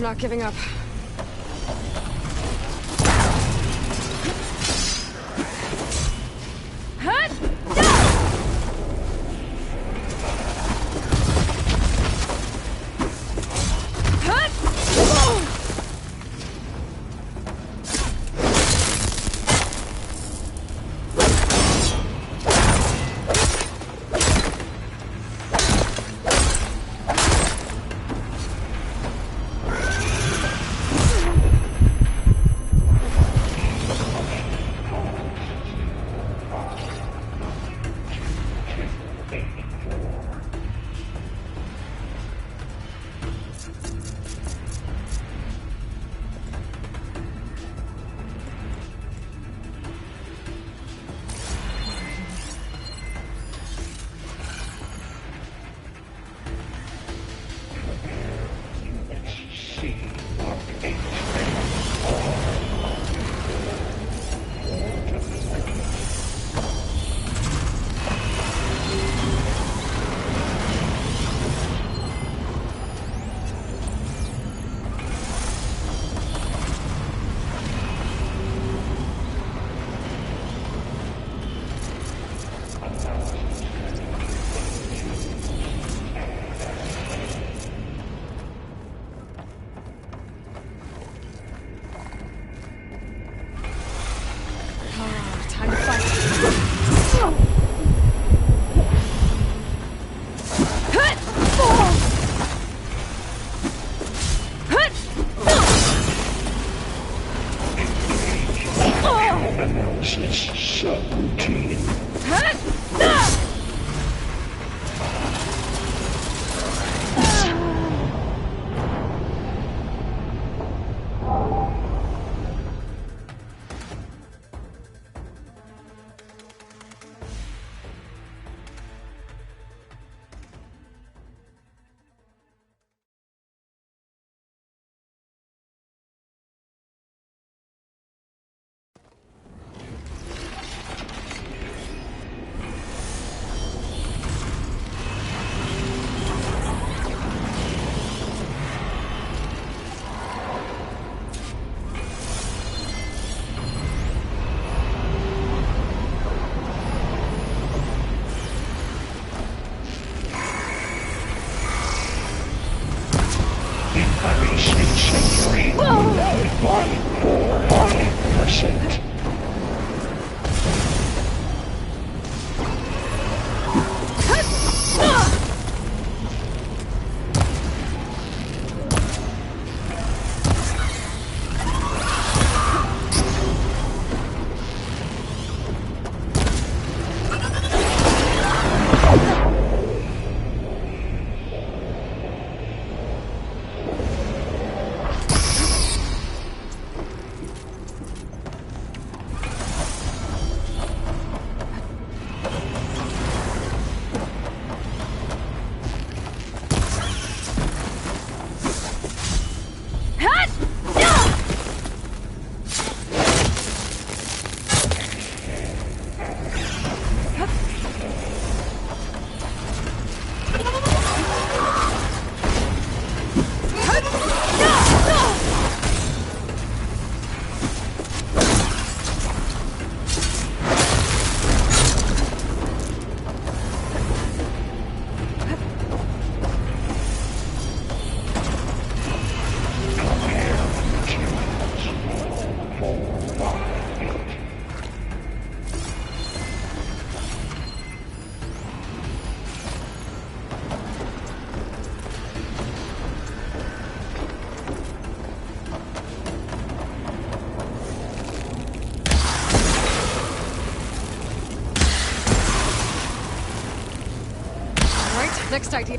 not giving up. Next idea.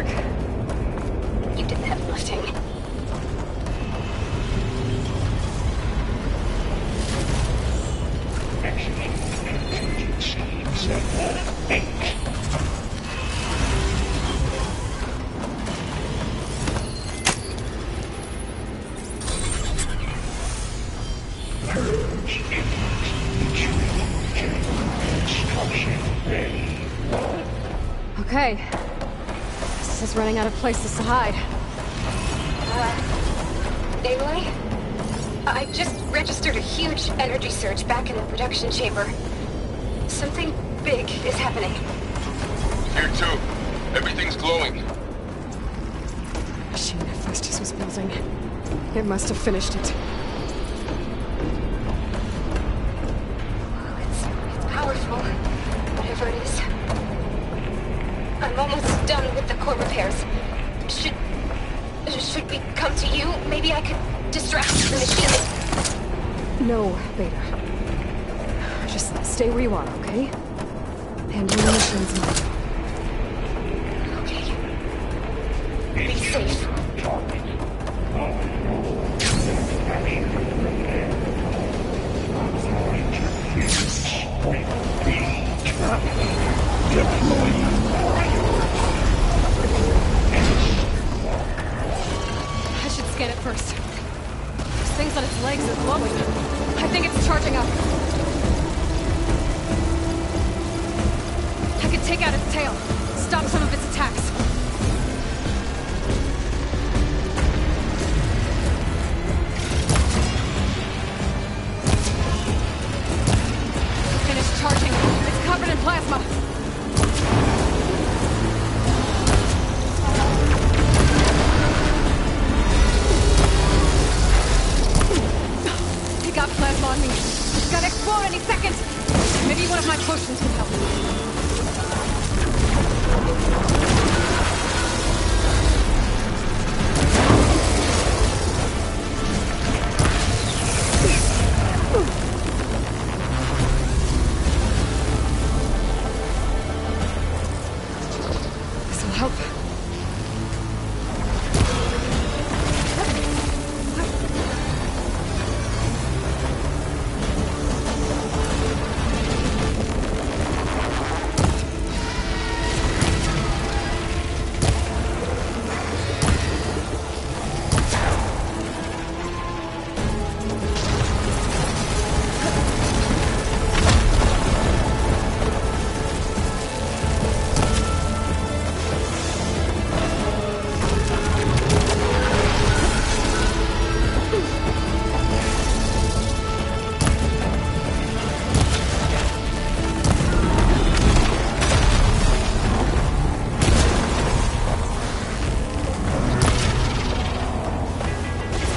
work. You did the heavy lifting. Okay. This is running out of places to hide. Aloy? I just registered a huge energy surge back in the production chamber. Something big is happening. Here too. Everything's glowing. Machine Hephaestus was building. It must have finished it. It's powerful. Whatever it is. I'm almost done with the core repairs. Should we come to you? Maybe I could distract the machine. No, Beta. Just stay where you are, okay? Handle the machine's mine. Okay. Be safe. I should scan it first. Those things on its legs are glowing. I think it's charging up. I could take out its tail. Stop some of its attacks. Finish charging. It's covered in plasma. It got plasma on me. It's gonna explode any second. Maybe one of my potions can help. This'll help.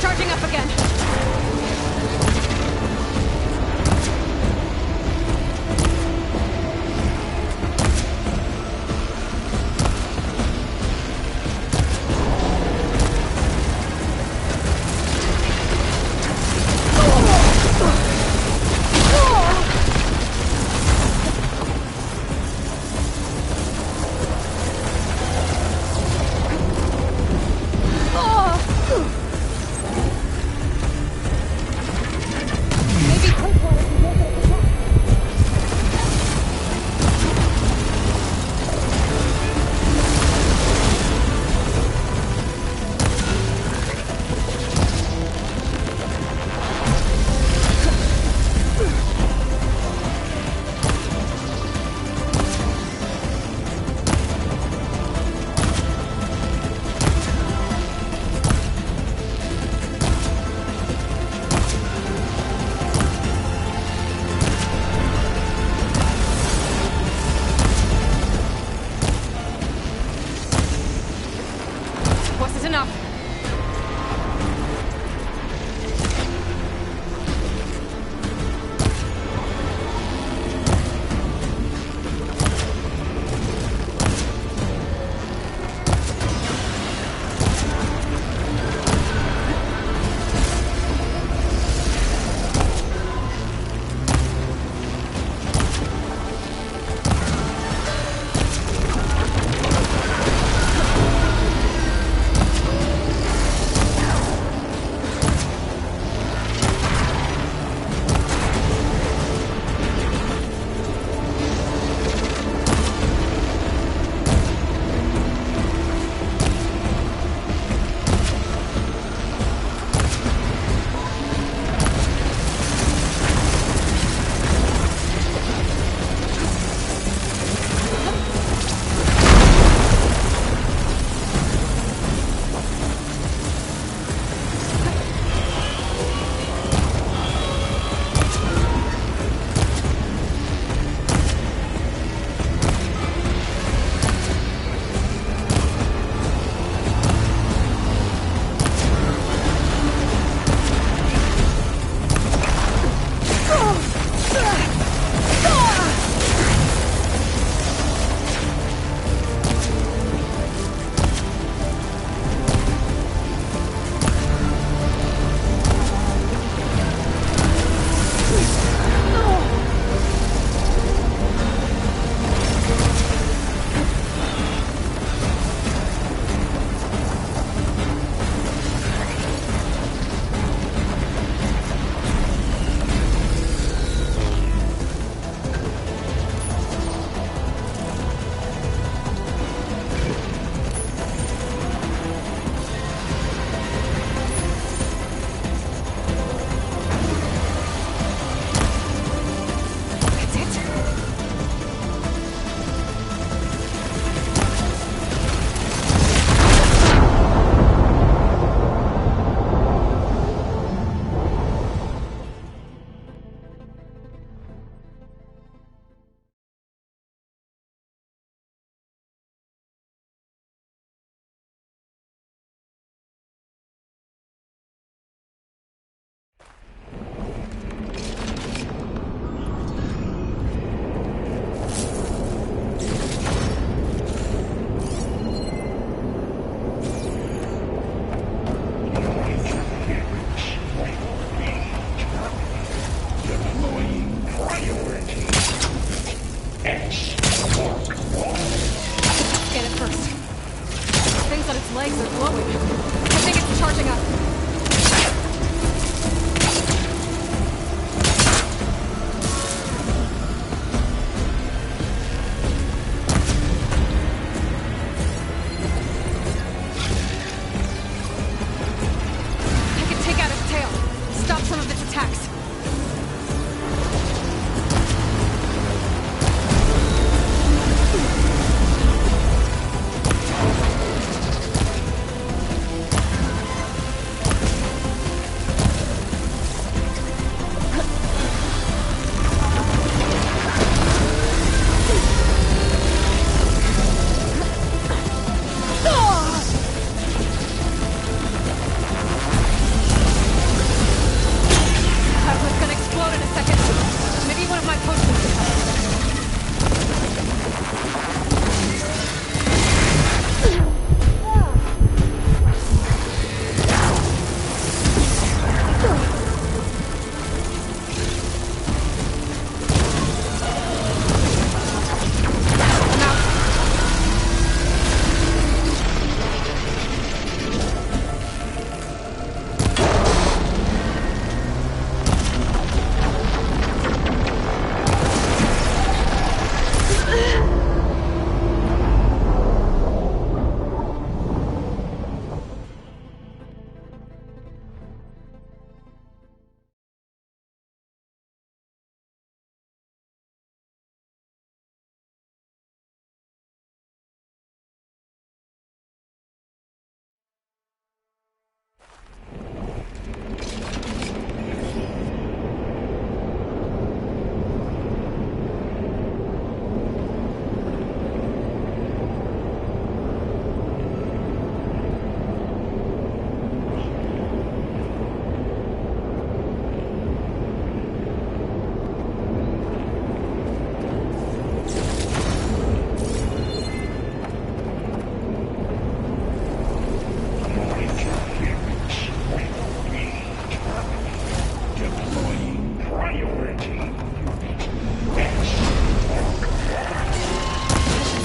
Charging up again. Wasn't enough. its legs are glowing. I think it's charging up. I can take out its tail. Stop some of its attacks. Plasma's gonna explode in a second. Maybe one of my potions will help. I'm out.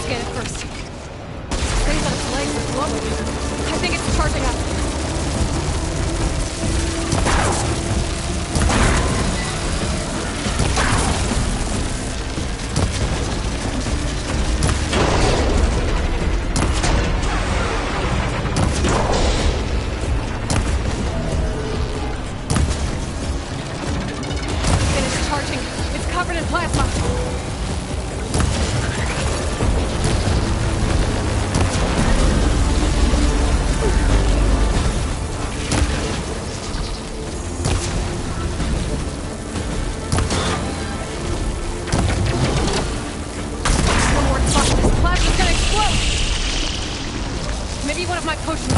Scan it first. Things on its legs are glowing. I think it's charging up. It is charging. It's covered in plasma. One more touch, this plasma's gonna explode! Maybe one of my potions.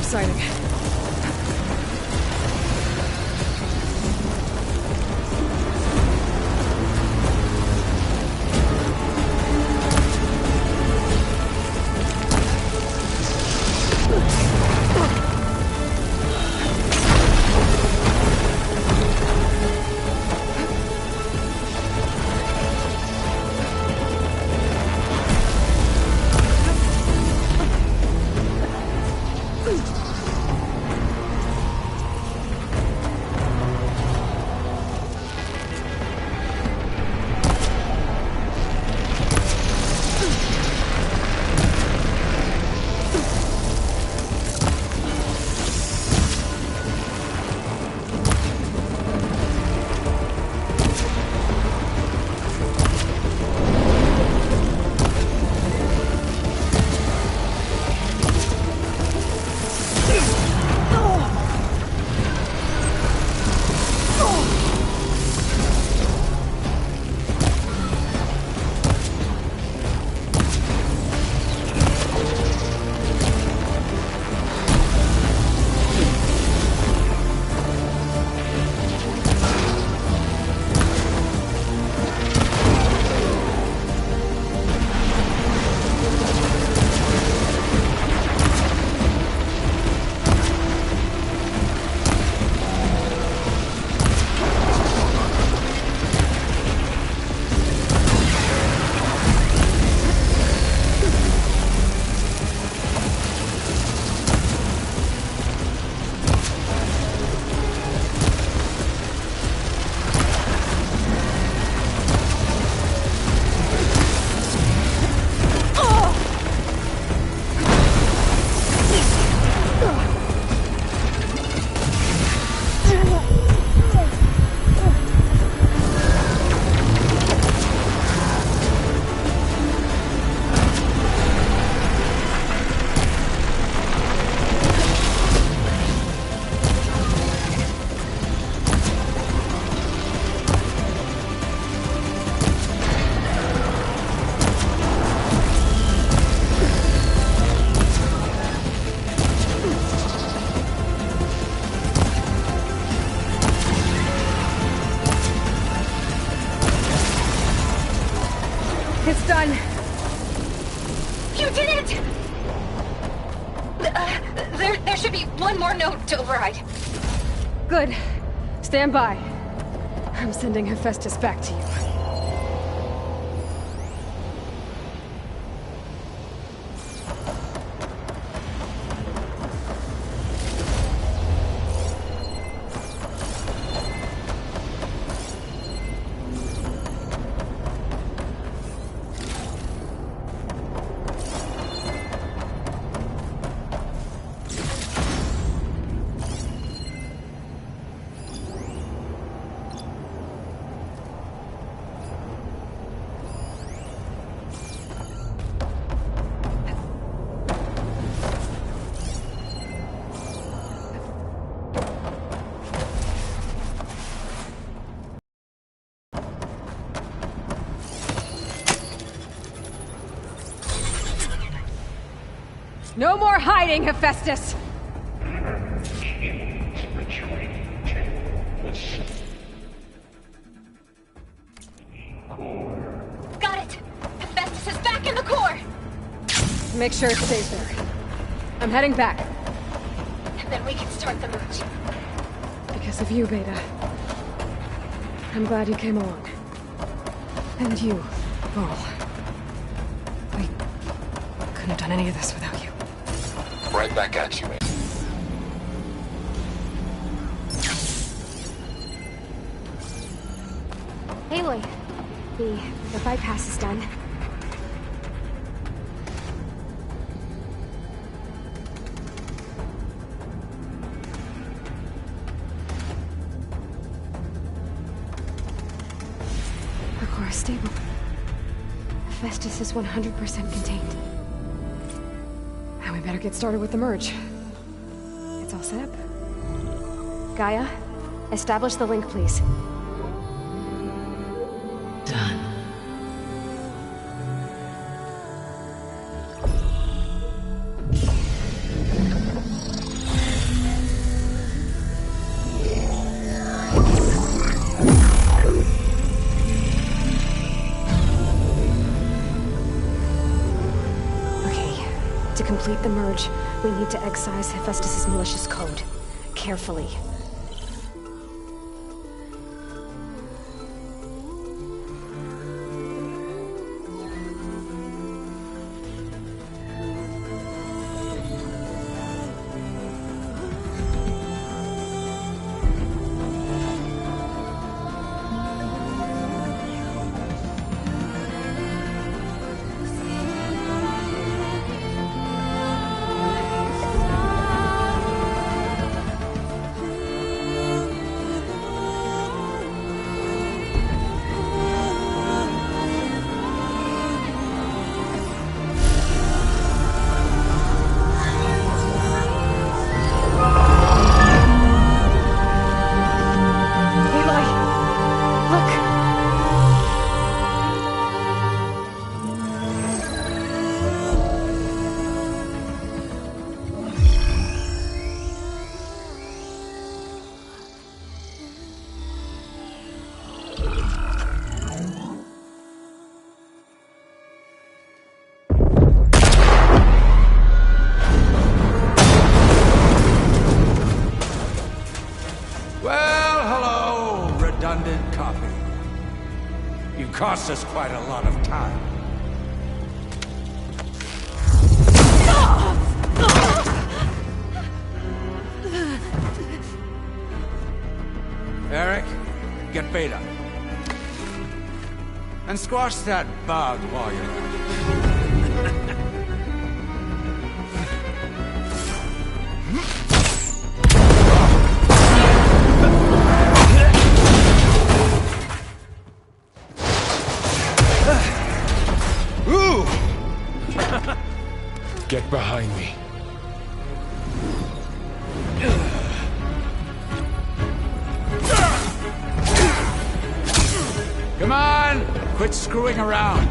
sighting. It's done. You did it! There should be one more node to override. Good. Stand by. I'm sending Hephaestus back to you. No more hiding, Hephaestus! Got it! Hephaestus is back in the core! Make sure it stays there. I'm heading back. And then we can start the merge. Because of you, Beta. I'm glad you came along. And you, Vol. We couldn't have done any of this without you. Right back at you, man. Aloy, the bypass is done. The core is stable. Hephaestus is 100% contained. Now we better get started with the merge. It's all set up. Gaia, establish the link, please. Done. complete the merge, we need to excise Hephaestus' malicious code. Carefully. Cost us quite a lot of time. Eric, get Beta. And squash that bug while you're at it. Get behind me. Come on! Quit screwing around.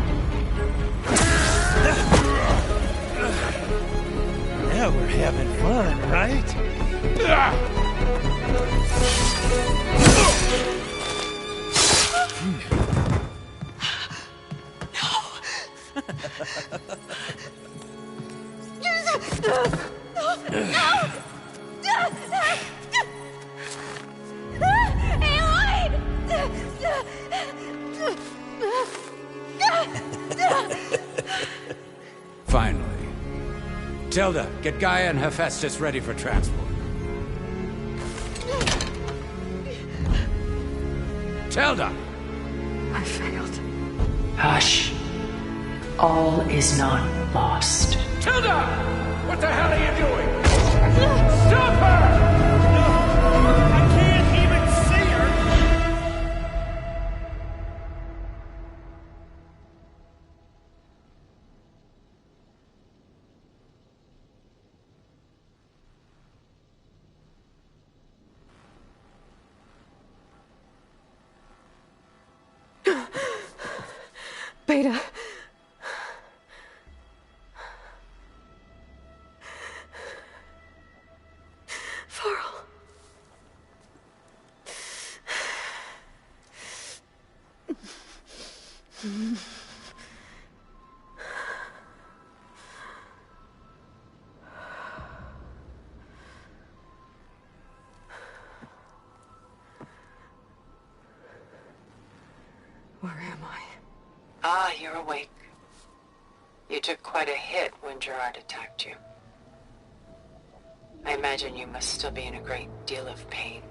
Now we're having fun, right? Finally. Tilda, get Gaia and Hephaestus ready for transport. Tilda! I failed. Hush. All is not lost. Tilda! What the hell are you doing? Stop her! I can't even see her! Beta. Varl. Where am I? Ah, you're awake. You took quite a hit when Gerard attacked you. I imagine you must still be in a great deal of pain.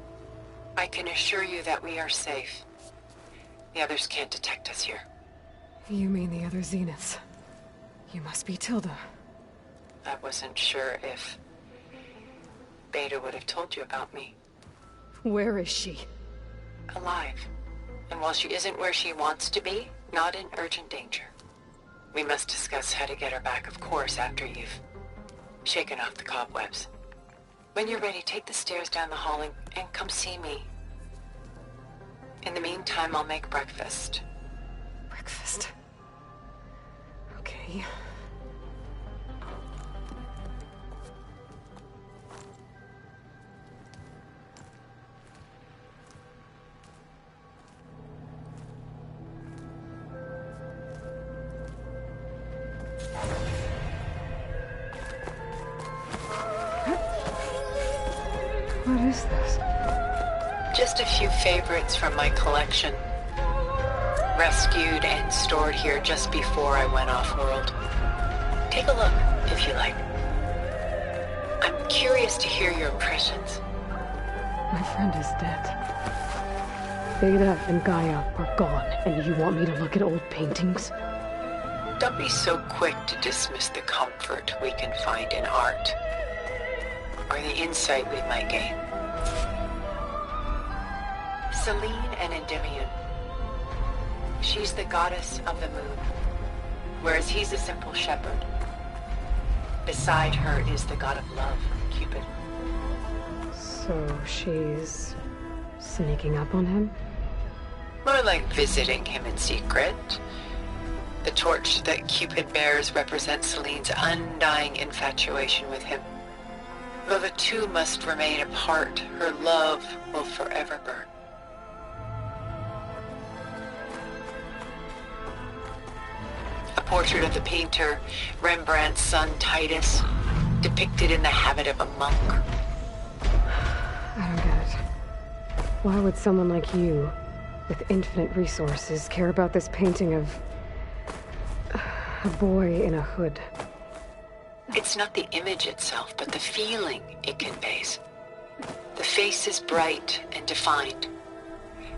I can assure you that we are safe. The others can't detect us here. You mean the other Zeniths? You must be Tilda. I wasn't sure if Beta would have told you about me. Where is she? Alive. And while she isn't where she wants to be, not in urgent danger. We must discuss how to get her back, of course, after you've shaken off the cobwebs. When you're ready, take the stairs down the hall and come see me. In the meantime, I'll make breakfast. Breakfast. Okay. is this? Just a few favorites from my collection. Rescued and stored here just before I went off-world. Take a look, if you like. I'm curious to hear your impressions. My friend is dead. Beta and Gaia are gone, and you want me to look at old paintings? Don't be so quick to dismiss the comfort we can find in art, or the insight we might gain. Selene and Endymion. She's the goddess of the moon, whereas he's a simple shepherd. Beside her is the god of love, Cupid. So she's sneaking up on him? More like visiting him in secret. The torch that Cupid bears represents Selene's undying infatuation with him. Though the two must remain apart, her love will forever burn. A portrait of the painter, Rembrandt's son Titus, depicted in the habit of a monk. I don't get it. Why would someone like you, with infinite resources, care about this painting of a boy in a hood? It's not the image itself, but the feeling it conveys. The face is bright and defined,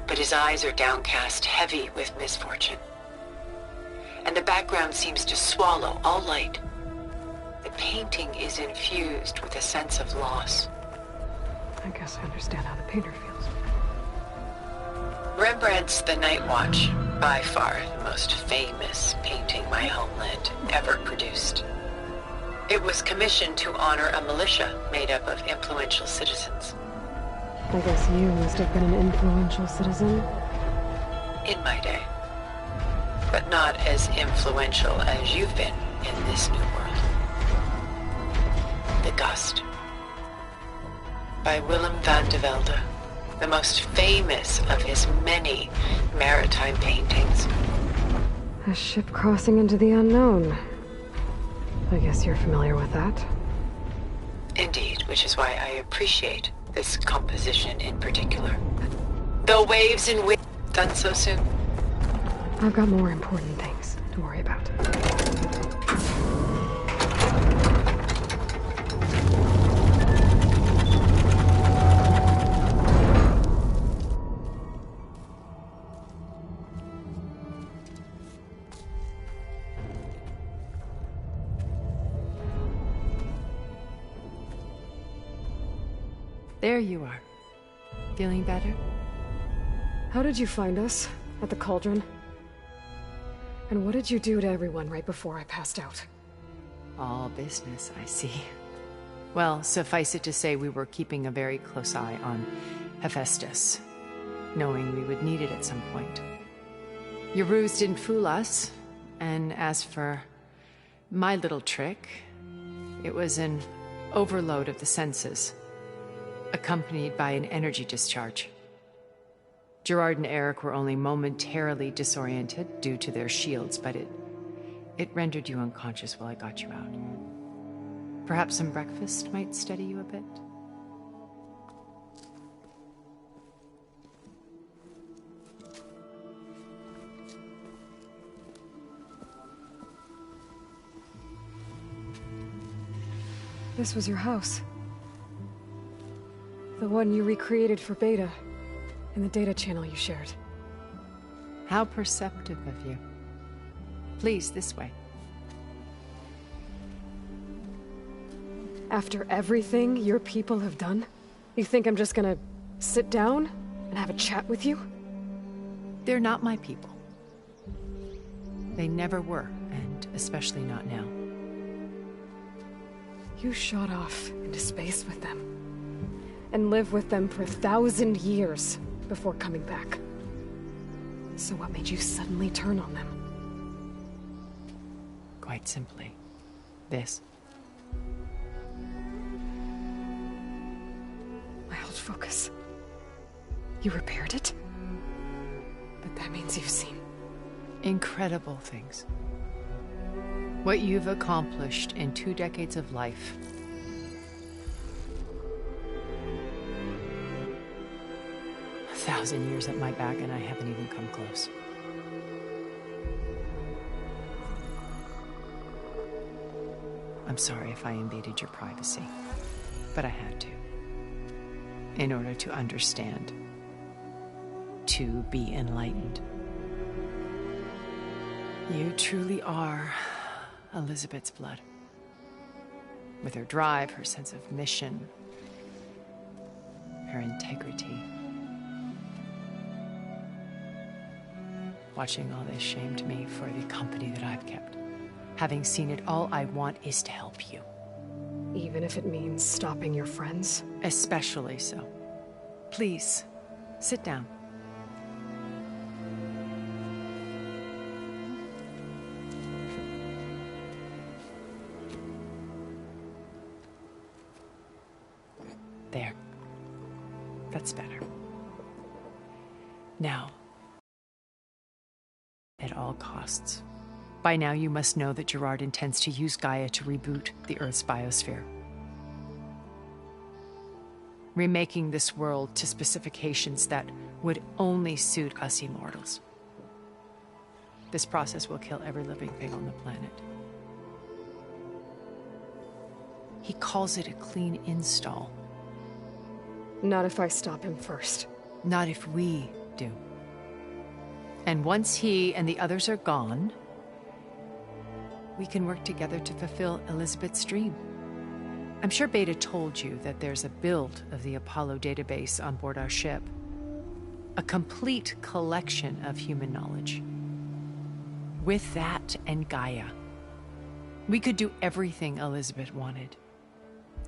but his eyes are downcast, heavy with misfortune. And the background seems to swallow all light. The painting is infused with a sense of loss. I guess I understand how the painter feels. Rembrandt's The Night Watch, by far the most famous painting my homeland ever produced. It was commissioned to honor a militia made up of influential citizens. I guess you must have been an influential citizen. In my day. But not as influential as you've been in this new world. The Gust. By Willem van de Velde, the most famous of his many maritime paintings. A ship crossing into the unknown. I guess you're familiar with that. Indeed, which is why I appreciate this composition in particular. Though waves and wind done so soon. I've got more important things to worry about. There you are. Feeling better? How did you find us? At the Cauldron? And what did you do to everyone right before I passed out? All business, I see. Well, suffice it to say we were keeping a very close eye on Hephaestus, knowing we would need it at some point. Your ruse didn't fool us, and as for my little trick, it was an overload of the senses, accompanied by an energy discharge. Gerard and Eric were only momentarily disoriented due to their shields, but it rendered you unconscious while I got you out. Perhaps some breakfast might steady you a bit? This was your house. The one you recreated for Beta, in the data channel you shared. How perceptive of you. Please, this way. After everything your people have done, you think I'm just gonna sit down and have a chat with you? They're not my people. They never were, and especially not now. You shot off into space with them, and lived with them for 1,000 years before coming back. So what made you suddenly turn on them? Quite simply, this. My old focus. You repaired it? But that means you've seen... Incredible things. What you've accomplished in 2 decades of life. 1,000 years at my back and I haven't even come close. I'm sorry if I invaded your privacy, but I had to. In order to understand. To be enlightened. You truly are Elizabeth's blood. With her drive, her sense of mission, her integrity. Watching all this shamed me for the company that I've kept. Having seen it, all I want is to help you. Even if it means stopping your friends? Especially so. Please, sit down. There. That's better. Now, at all costs. By now you must know that Gerard intends to use Gaia to reboot the Earth's biosphere. Remaking this world to specifications that would only suit us immortals. This process will kill every living thing on the planet. He calls it a clean install. Not if I stop him first. Not if we do. And once he and the others are gone, we can work together to fulfill Elizabeth's dream. I'm sure Beta told you that there's a build of the Apollo database on board our ship. A complete collection of human knowledge. With that and Gaia, we could do everything Elizabeth wanted.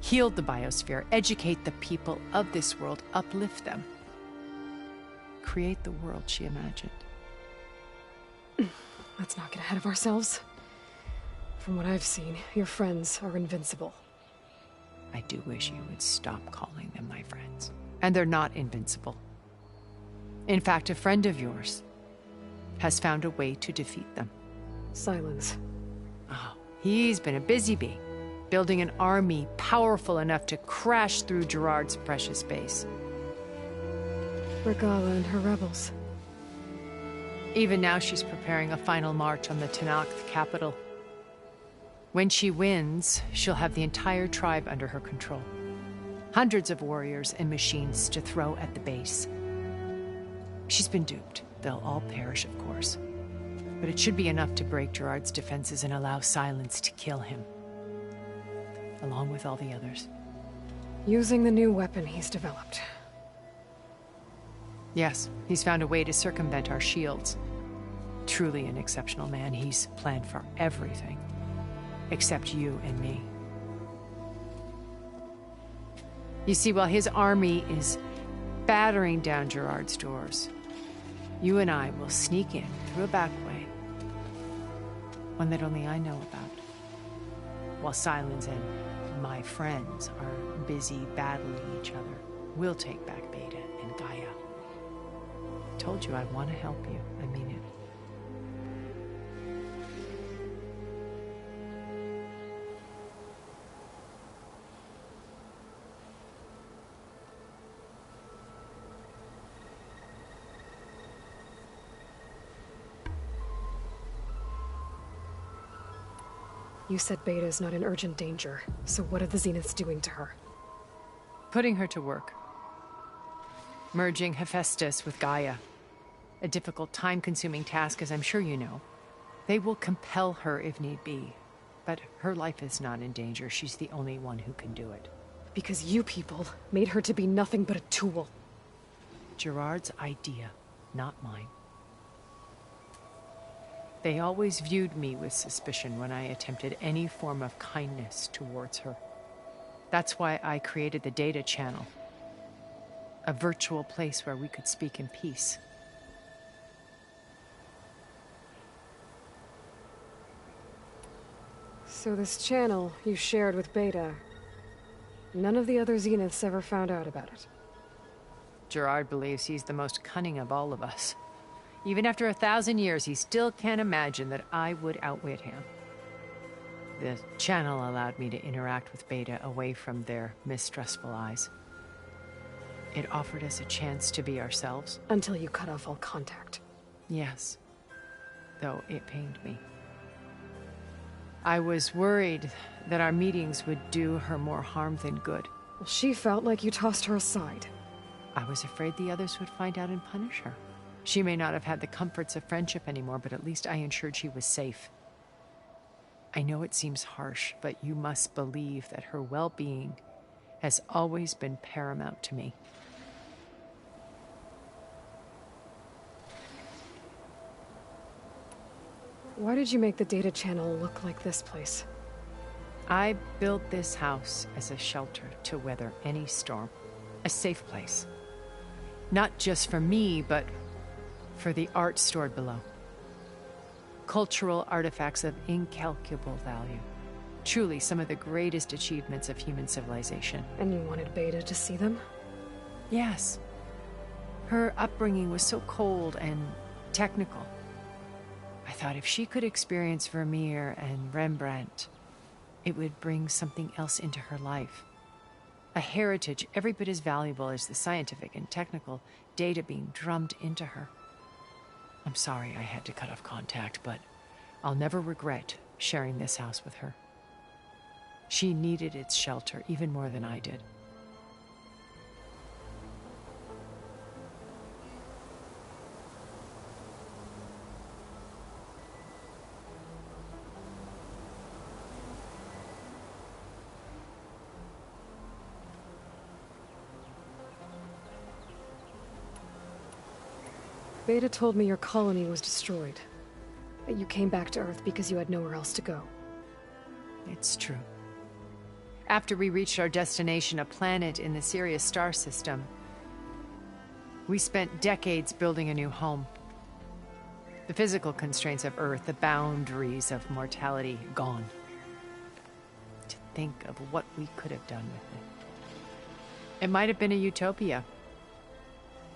Heal the biosphere, educate the people of this world, uplift them. Create the world she imagined. Let's not get ahead of ourselves. From what I've seen, your friends are invincible. I do wish you would stop calling them my friends. And they're not invincible. In fact, a friend of yours has found a way to defeat them. Silence. Oh, he's been a busy bee, building an army powerful enough to crash through Gerard's precious base. Regala and her rebels. Even now she's preparing a final march on the Tenakth capital. When she wins, she'll have the entire tribe under her control. Hundreds of warriors and machines to throw at the base. She's been duped. They'll all perish, of course. But it should be enough to break Gerard's defenses and allow Silence to kill him. Along with all the others. Using the new weapon he's developed. Yes, he's found a way to circumvent our shields. Truly an exceptional man. He's planned for everything. Except you and me. You see, while his army is battering down Gerard's doors, you and I will sneak in through a back way. One that only I know about. While Silence and my friends are busy battling each other, we'll take back Beta and Gaia. I told you I want to help you. I mean it. You said Beta is not in urgent danger, so what are the Zeniths doing to her? Putting her to work. Merging Hephaestus with Gaia. A difficult, time-consuming task, as I'm sure you know. They will compel her if need be. But her life is not in danger. She's the only one who can do it. Because you people made her to be nothing but a tool. Gerard's idea, not mine. They always viewed me with suspicion when I attempted any form of kindness towards her. That's why I created the Data Channel. A virtual place where we could speak in peace. So this channel you shared with Beta, none of the other Zeniths ever found out about it. Gerard believes he's the most cunning of all of us. Even after 1,000 years, he still can't imagine that I would outwit him. The channel allowed me to interact with Beta away from their mistrustful eyes. It offered us a chance to be ourselves. Until you cut off all contact. Yes. Though it pained me. I was worried that our meetings would do her more harm than good. Well, she felt like you tossed her aside. I was afraid the others would find out and punish her. She may not have had the comforts of friendship anymore, but at least I ensured she was safe. I know it seems harsh, but you must believe that her well-being has always been paramount to me. Why did you make the data channel look like this place? I built this house as a shelter to weather any storm. A safe place. Not just for me, but for the art stored below. Cultural artifacts of incalculable value. Truly some of the greatest achievements of human civilization. And you wanted Beta to see them? Yes. Her upbringing was so cold and technical. I thought if she could experience Vermeer and Rembrandt, it would bring something else into her life. A heritage every bit as valuable as the scientific and technical data being drummed into her. I'm sorry I had to cut off contact, but I'll never regret sharing this house with her. She needed its shelter even more than I did. Beta told me your colony was destroyed. That you came back to Earth because you had nowhere else to go. It's true. After we reached our destination, a planet in the Sirius star system, we spent decades building a new home. The physical constraints of Earth, the boundaries of mortality, gone. To think of what we could have done with it. It might have been a utopia.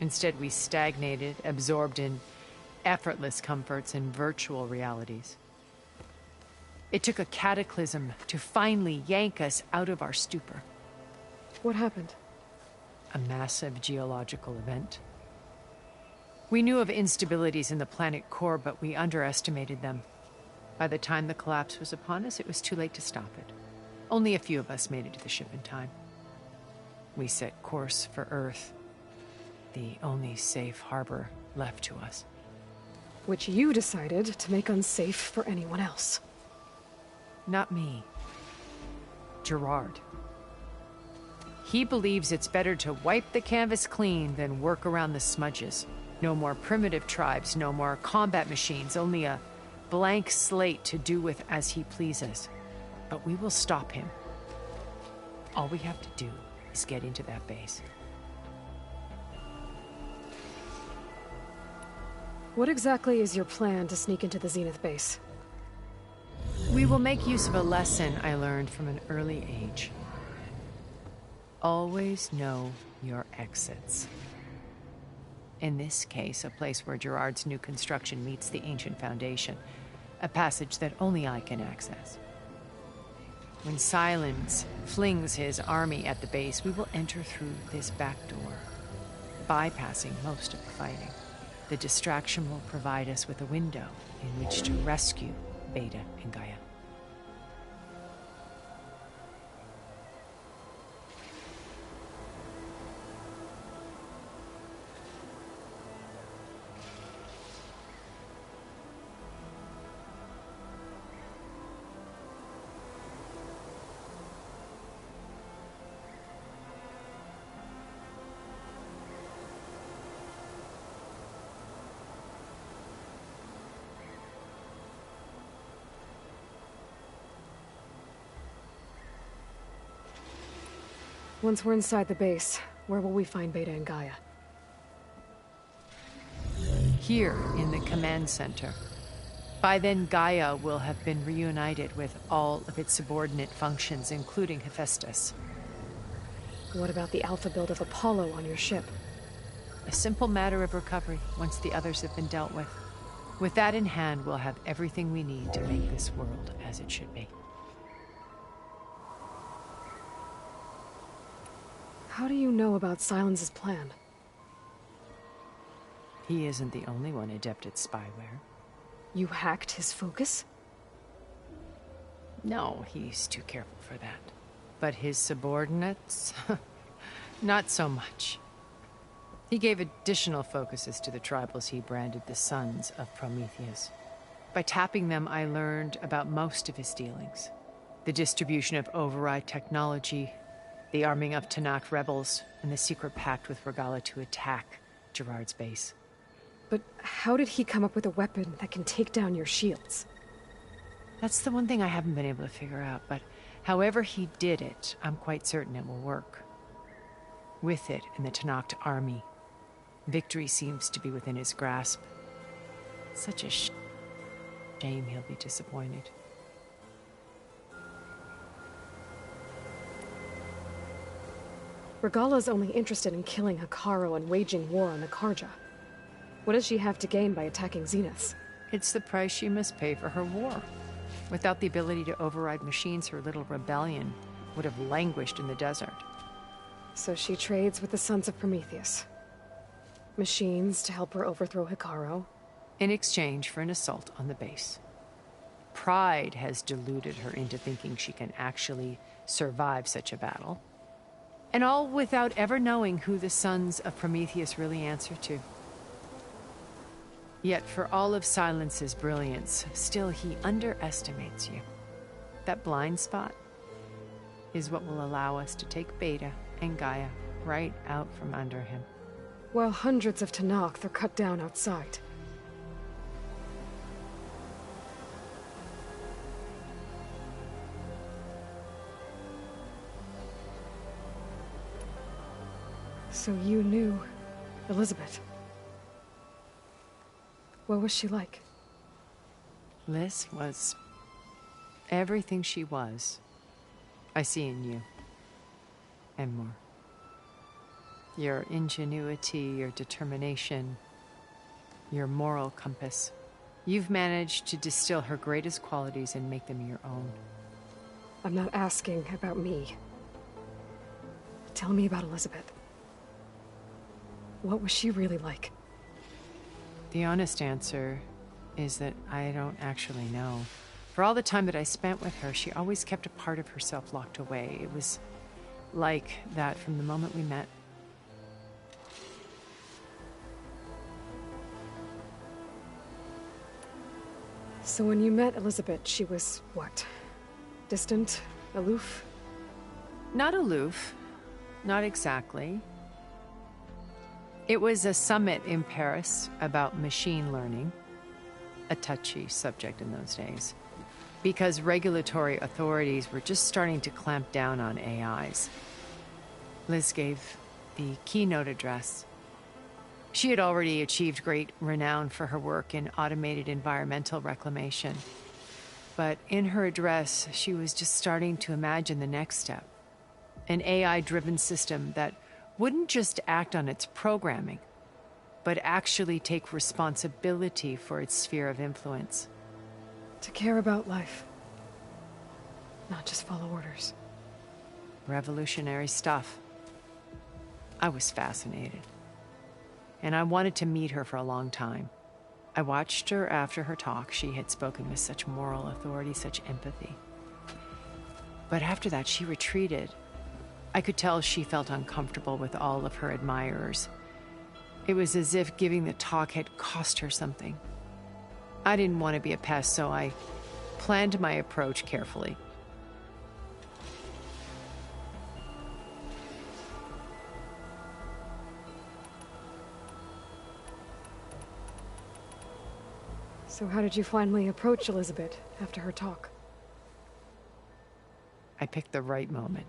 Instead, we stagnated, absorbed in effortless comforts and virtual realities. It took a cataclysm to finally yank us out of our stupor. What happened? A massive geological event. We knew of instabilities in the planet core, but we underestimated them. By the time the collapse was upon us, it was too late to stop it. Only a few of us made it to the ship in time. We set course for Earth, the only safe harbor left to us. Which you decided to make unsafe for anyone else. Not me. Gerard. He believes it's better to wipe the canvas clean than work around the smudges. No more primitive tribes, no more combat machines, only a blank slate to do with as he pleases. But we will stop him. All we have to do is get into that base. What exactly is your plan to sneak into the Zenith base? We will make use of a lesson I learned from an early age. Always know your exits. In this case, a place where Gerard's new construction meets the ancient foundation, a passage that only I can access. When Silence flings his army at the base, we will enter through this back door, bypassing most of the fighting. The distraction will provide us with a window in which to rescue Beta and Gaia. Once we're inside the base, where will we find Beta and Gaia? Here, in the command center. By then, Gaia will have been reunited with all of its subordinate functions, including Hephaestus. What about the alpha build of Apollo on your ship? A simple matter of recovery, once the others have been dealt with. With that in hand, we'll have everything we need to make this world as it should be. How do you know about Silence's plan? He isn't the only one adept at spyware. You hacked his focus? No, he's too careful for that. But his subordinates? Not so much. He gave additional focuses to the tribals he branded the Sons of Prometheus. By tapping them, I learned about most of his dealings. The distribution of override technology, the arming of Tanakh rebels, and the secret pact with Regalla to attack Gerard's base. But how did he come up with a weapon that can take down your shields? That's the one thing I haven't been able to figure out, but however he did it, I'm quite certain it will work. With it and the Tanakh army, victory seems to be within his grasp. Such a shame he'll be disappointed. Regalla's only interested in killing Hekarro and waging war on the Karja. What does she have to gain by attacking Zeniths? It's the price she must pay for her war. Without the ability to override machines, her little rebellion would have languished in the desert. So she trades with the Sons of Prometheus. Machines to help her overthrow Hekarro. In exchange for an assault on the base. Pride has deluded her into thinking she can actually survive such a battle. And all without ever knowing who the Sons of Prometheus really answer to. Yet for all of Silence's brilliance, still he underestimates you. That blind spot is what will allow us to take Beta and Gaia right out from under him. While hundreds of Tanakh are cut down outside. So you knew Elizabeth. What was she like? Liz was everything she was. I see in you. And more. Your ingenuity, your determination, your moral compass. You've managed to distill her greatest qualities and make them your own. I'm not asking about me. Tell me about Elizabeth. What was she really like? The honest answer is that I don't actually know. For all the time that I spent with her, she always kept a part of herself locked away. It was like that from the moment we met. So when you met Elizabeth, she was what? Distant? Aloof? Not aloof. Not exactly. It was a summit in Paris about machine learning, a touchy subject in those days, because regulatory authorities were just starting to clamp down on AIs. Liz gave the keynote address. She had already achieved great renown for her work in automated environmental reclamation. But in her address, she was just starting to imagine the next step, an AI-driven system that wouldn't just act on its programming, but actually take responsibility for its sphere of influence. To care about life. Not just follow orders. Revolutionary stuff. I was fascinated. And I wanted to meet her for a long time. I watched her after her talk. She had spoken with such moral authority, such empathy. But after that, she retreated. I could tell she felt uncomfortable with all of her admirers. It was as if giving the talk had cost her something. I didn't want to be a pest, so I planned my approach carefully. So how did you finally approach Elizabeth after her talk? I picked the right moment.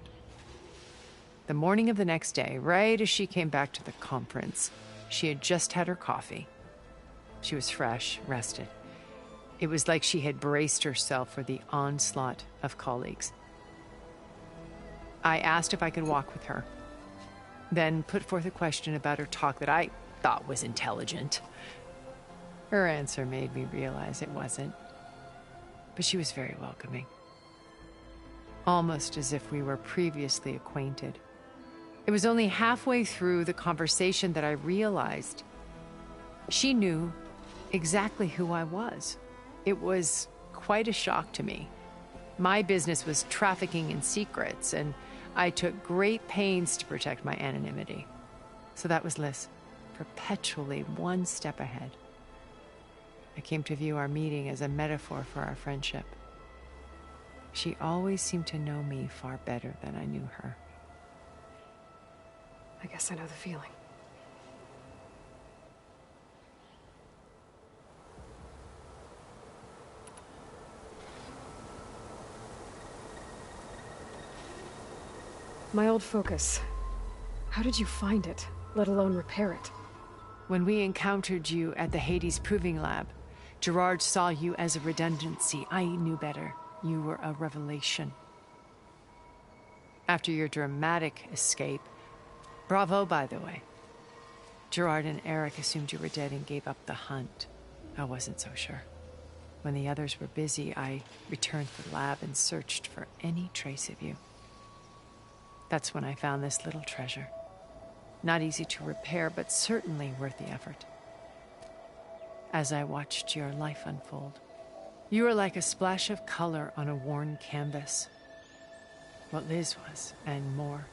The morning of the next day, right as she came back to the conference, she had just had her coffee. She was fresh, rested. It was like she had braced herself for the onslaught of colleagues. I asked if I could walk with her, then put forth a question about her talk that I thought was intelligent. Her answer made me realize it wasn't, but she was very welcoming. Almost as if we were previously acquainted. It was only halfway through the conversation that I realized she knew exactly who I was. It was quite a shock to me. My business was trafficking in secrets, and I took great pains to protect my anonymity. So that was Liz, perpetually one step ahead. I came to view our meeting as a metaphor for our friendship. She always seemed to know me far better than I knew her. I guess I know the feeling. My old focus. How did you find it, let alone repair it? When we encountered you at the Hades Proving Lab, Gerard saw you as a redundancy. I knew better. You were a revelation. After your dramatic escape, bravo, by the way. Gerard and Eric assumed you were dead and gave up the hunt. I wasn't so sure. When the others were busy, I returned to the lab and searched for any trace of you. That's when I found this little treasure. Not easy to repair, but certainly worth the effort. As I watched your life unfold, you were like a splash of color on a worn canvas. What Liz was, and more.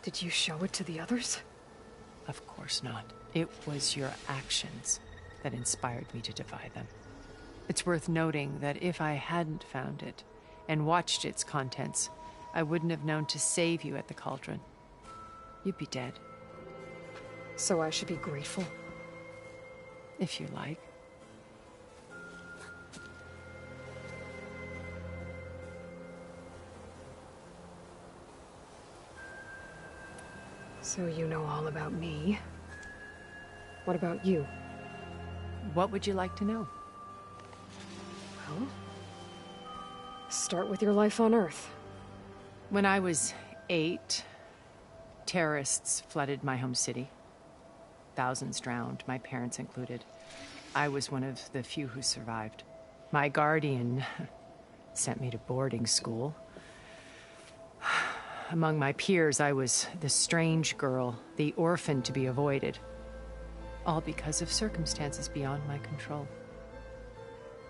Did you show it to the others? Of course not. It was your actions that inspired me to defy them. It's worth noting that if I hadn't found it and watched its contents, I wouldn't have known to save you at the cauldron. You'd be dead. So I should be grateful? If you like. So you know all about me. What about you? What would you like to know? Well, start with your life on Earth. When I was 8, terrorists flooded my home city. Thousands drowned, my parents included. I was one of the few who survived. My guardian sent me to boarding school. Among my peers, I was the strange girl, the orphan to be avoided. All because of circumstances beyond my control.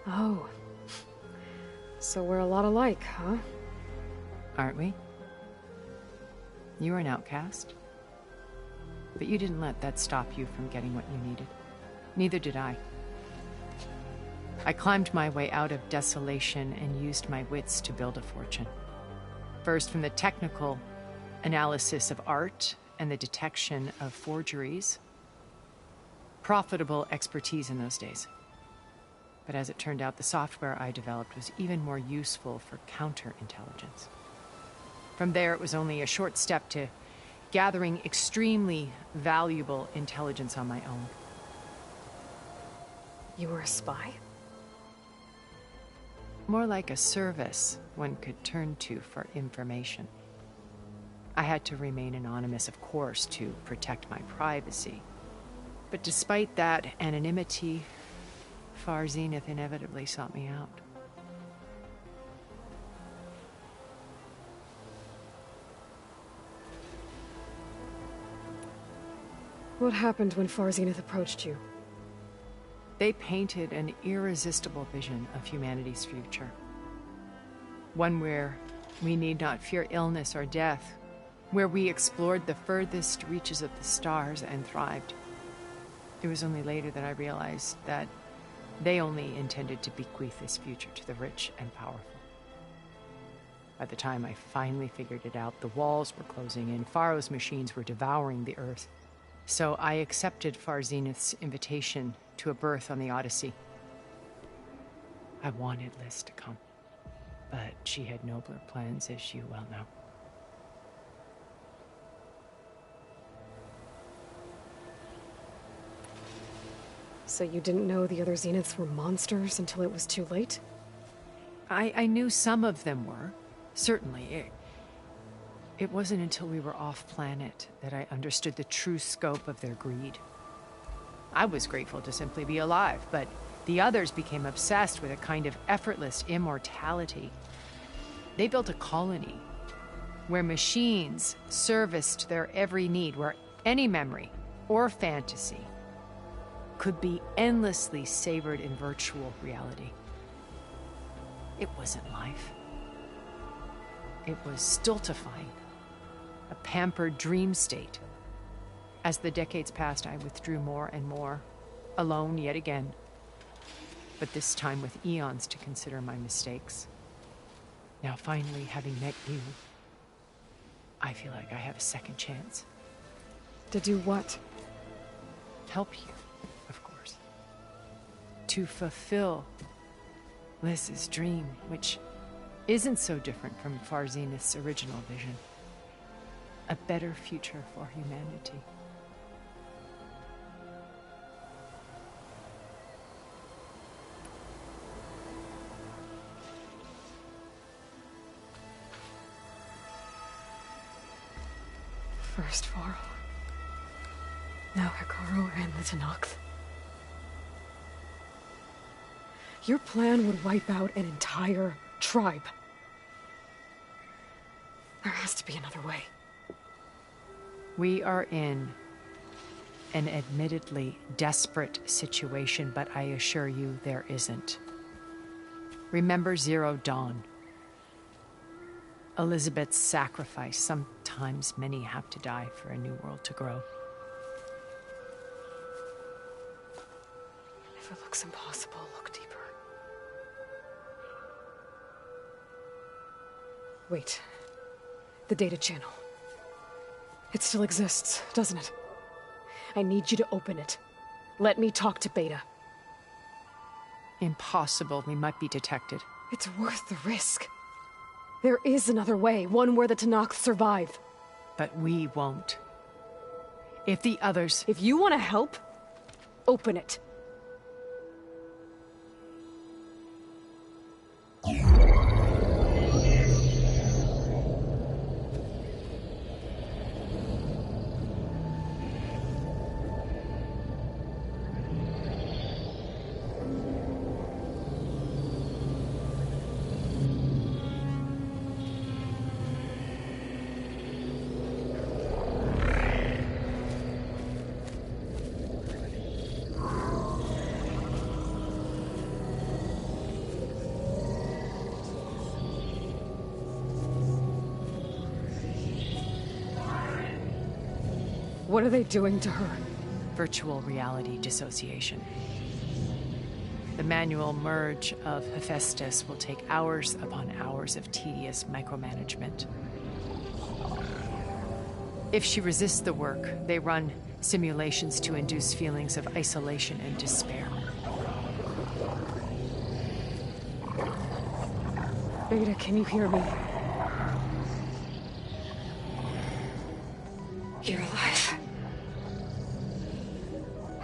Oh. So we're a lot alike, huh? Aren't we? You were an outcast. But you didn't let that stop you from getting what you needed. Neither did I. I climbed my way out of desolation and used my wits to build a fortune. First, from the technical analysis of art and the detection of forgeries. Profitable expertise in those days. But as it turned out, the software I developed was even more useful for counterintelligence. From there, it was only a short step to gathering extremely valuable intelligence on my own. You were a spy? More like a service one could turn to for information. I had to remain anonymous, of course, to protect my privacy. But despite that anonymity, Far Zenith inevitably sought me out. What happened when Far Zenith approached you? They painted an irresistible vision of humanity's future. One where we need not fear illness or death, where we explored the furthest reaches of the stars and thrived. It was only later that I realized that they only intended to bequeath this future to the rich and powerful. By the time I finally figured it out, the walls were closing in, Pharaoh's machines were devouring the Earth. So I accepted Far Zenith's invitation to a berth on the Odyssey. I wanted Liz to come, but she had nobler plans, as you well know. So you didn't know the other Zeniths were monsters until it was too late? I knew some of them were, certainly. It wasn't until we were off-planet that I understood the true scope of their greed. I was grateful to simply be alive, but the others became obsessed with a kind of effortless immortality. They built a colony, where machines serviced their every need, where any memory or fantasy could be endlessly savored in virtual reality. It wasn't life. It was stultifying, a pampered dream state. As the decades passed, I withdrew more and more, alone yet again, but this time with eons to consider my mistakes. Now finally, having met you, I feel like I have a second chance. To do what? Help you, of course. To fulfill Liz's dream, which isn't so different from Far Zenith's original vision. A better future for humanity. First Varl. Now Hekarro and the Tenakth. Your plan would wipe out an entire tribe. There has to be another way. We are in an admittedly desperate situation, but I assure you there isn't. Remember Zero Dawn. Elizabeth's sacrifice. Sometimes many have to die for a new world to grow. If it looks impossible, look deeper. Wait. The data channel. It still exists, doesn't it? I need you to open it. Let me talk to Beta. Impossible. We might be detected. It's worth the risk. There is another way, one where the Tenakth survive. But we won't. If the others... If you want to help, open it. What are they doing to her? Virtual reality dissociation. The manual merge of Hephaestus will take hours upon hours of tedious micromanagement. If she resists the work, they run simulations to induce feelings of isolation and despair. Beta, can you hear me? You're alive.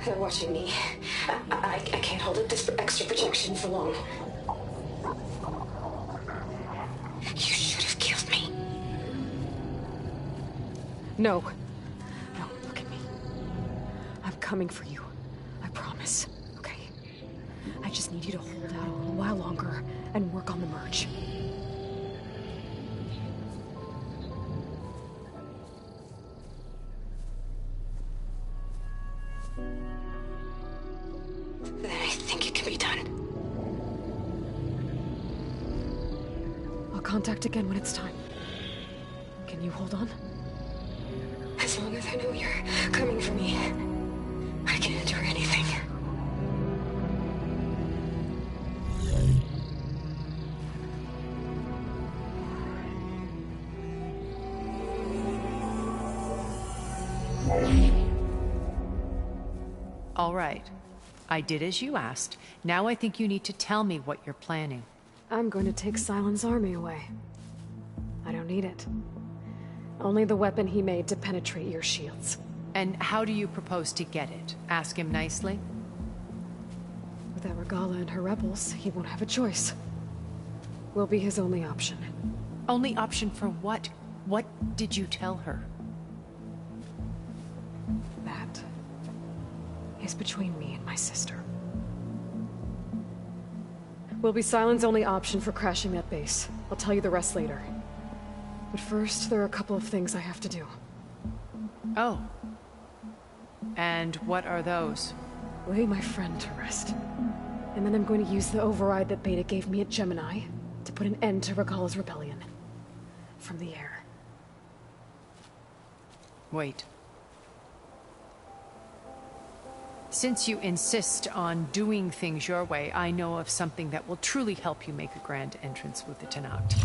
They're watching me. I can't hold up this extra protection for long. You should have killed me. No. No, look at me. I'm coming for you. I promise. Okay? I just need you to hold out a little while longer and work on the merge. Then I think it can be done. I'll contact again when it's time. Can you hold on? As long as I know you're coming for me, I can endure anything. All right. I did as you asked. Now I think you need to tell me what you're planning. I'm going to take Sylens' army away. I don't need it. Only the weapon he made to penetrate your shields. And how do you propose to get it? Ask him nicely? Without Regala and her rebels, he won't have a choice. We'll be his only option. Only option for what? What did you tell her? That is between me and my sister. Will be Sylens' only option for crashing that base. I'll tell you the rest later. But first, there are a couple of things I have to do. Oh. And what are those? Lay my friend to rest. And then I'm going to use the override that Beta gave me at Gemini to put an end to Regalla's rebellion. From the air. Wait. Since you insist on doing things your way, I know of something that will truly help you make a grand entrance with the Tenakth.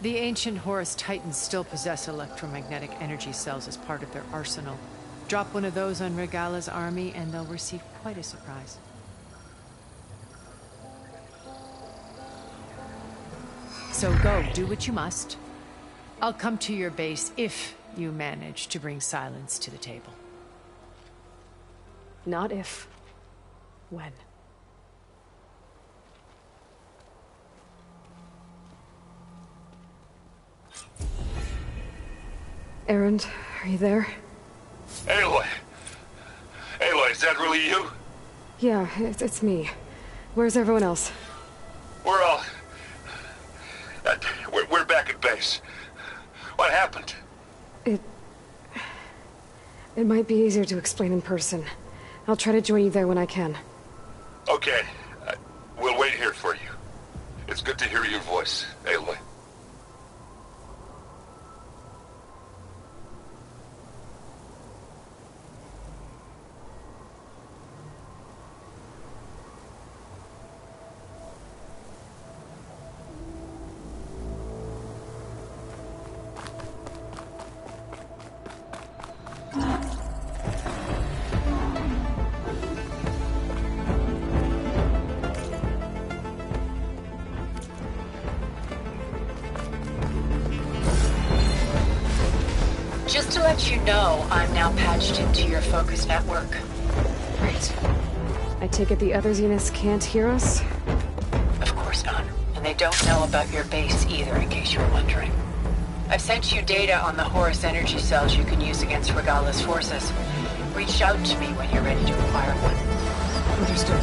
The ancient Horus Titans still possess electromagnetic energy cells as part of their arsenal. Drop one of those on Regalla's army and they'll receive quite a surprise. So go, do what you must. I'll come to your base if you manage to bring silence to the table. Not if. When. Erend, are you there? Aloy! Aloy, is that really you? Yeah, it's me. Where's everyone else? We're all... We're back at base. What happened? It might be easier to explain in person. I'll try to join you there when I can. Okay. We'll wait here for you. It's good to hear your voice, Aloy. Just to let you know, I'm now patched into your focus network. Right. I take it the other Zeniths can't hear us? Of course not. And they don't know about your base either, in case you were wondering. I've sent you data on the Horus energy cells you can use against Regalla's forces. Reach out to me when you're ready to acquire one. Understood.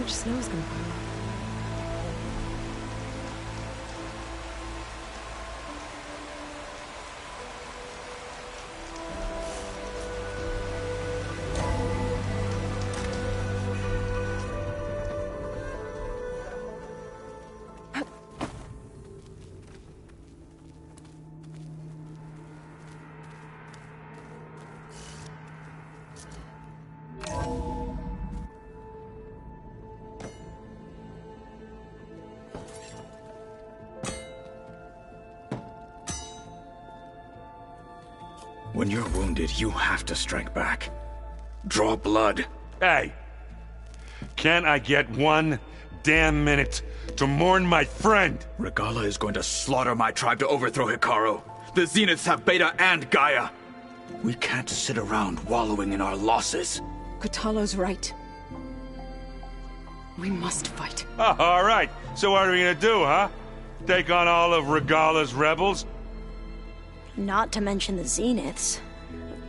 Snow's gonna fall. When you're wounded, you have to strike back. Draw blood. Hey! Can't I get one damn minute to mourn my friend? Regalla is going to slaughter my tribe to overthrow Hekarro. The Zeniths have Beta and Gaia. We can't sit around wallowing in our losses. Kotallo's right. We must fight. Oh, all right. So what are we gonna do, huh? Take on all of Regalla's rebels? Not to mention the Zeniths.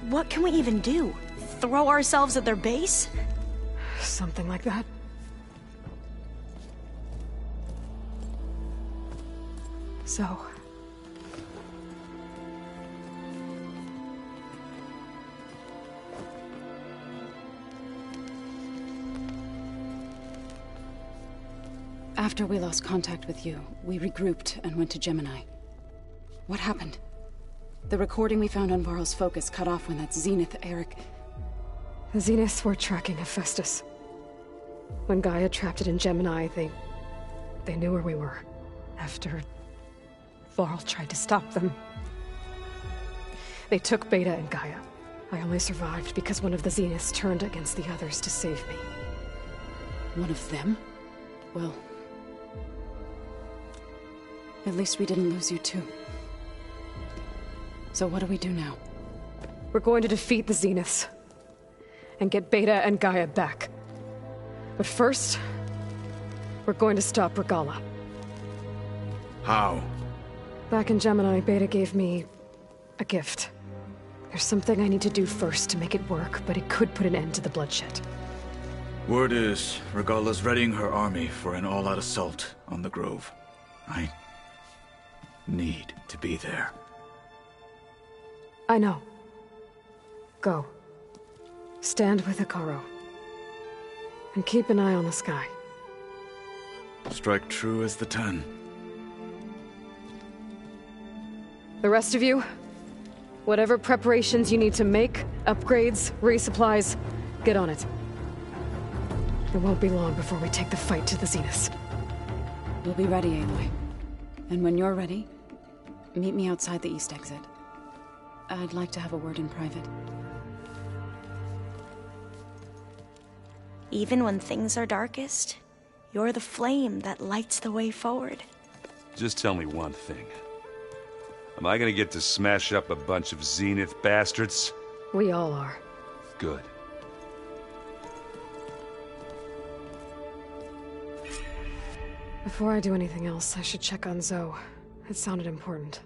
What can we even do? Throw ourselves at their base? Something like that. So... After we lost contact with you, we regrouped and went to Gemini. What happened? The recording we found on Varl's focus cut off when that Zenith, Eric... The Zeniths were tracking Hephaestus. When Gaia trapped it in Gemini, They knew where we were. After Varl tried to stop them. They took Beta and Gaia. I only survived because one of the Zeniths turned against the others to save me. One of them? Well... at least we didn't lose you too. So what do we do now? We're going to defeat the Zeniths. And get Beta and Gaia back. But first... we're going to stop Regalla. How? Back in Gemini, Beta gave me... a gift. There's something I need to do first to make it work, but it could put an end to the bloodshed. Word is, Regalla's readying her army for an all-out assault on the Grove. I need to be there. I know. Go. Stand with Hekarro. And keep an eye on the sky. Strike true as the 10. The rest of you, whatever preparations you need to make, upgrades, resupplies, get on it. It won't be long before we take the fight to the Zeniths. We'll be ready, Aloy. And when you're ready, meet me outside the east exit. I'd like to have a word in private. Even when things are darkest, you're the flame that lights the way forward. Just tell me one thing. Am I gonna get to smash up a bunch of Zenith bastards? We all are. Good. Before I do anything else, I should check on Zoe. It sounded important.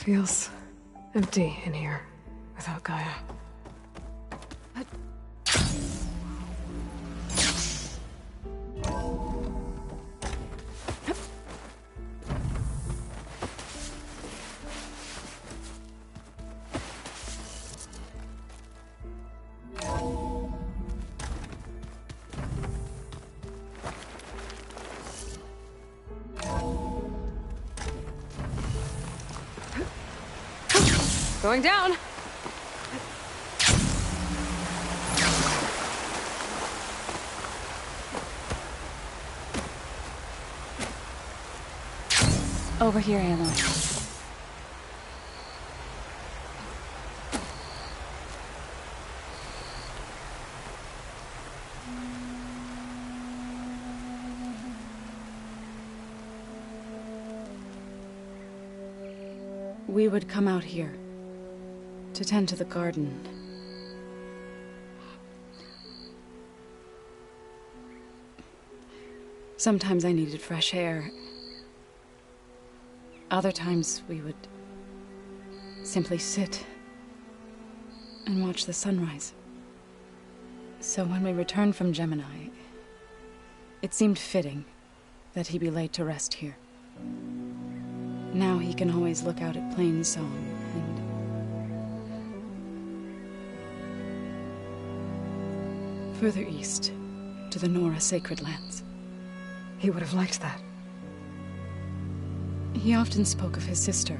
Feels empty in here without Gaia. Going down. Over here, Aloy. We would come out here to tend to the garden. Sometimes I needed fresh air. Other times we would simply sit and watch the sunrise. So when we returned from Gemini, it seemed fitting that he be laid to rest here. Now he can always look out at Plainsong and further east to the Nora Sacred Lands. He would have liked that. He often spoke of his sister,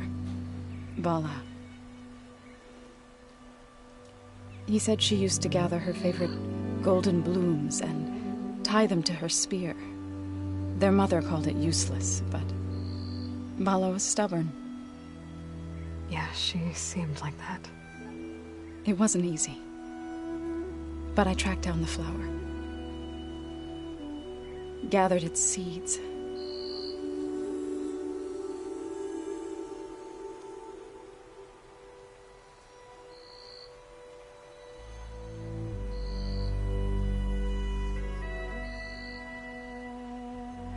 Vala. He said she used to gather her favorite golden blooms and tie them to her spear. Their mother called it useless, but Vala was stubborn. Yeah, she seemed like that. It wasn't easy. But I tracked down the flower. Gathered its seeds.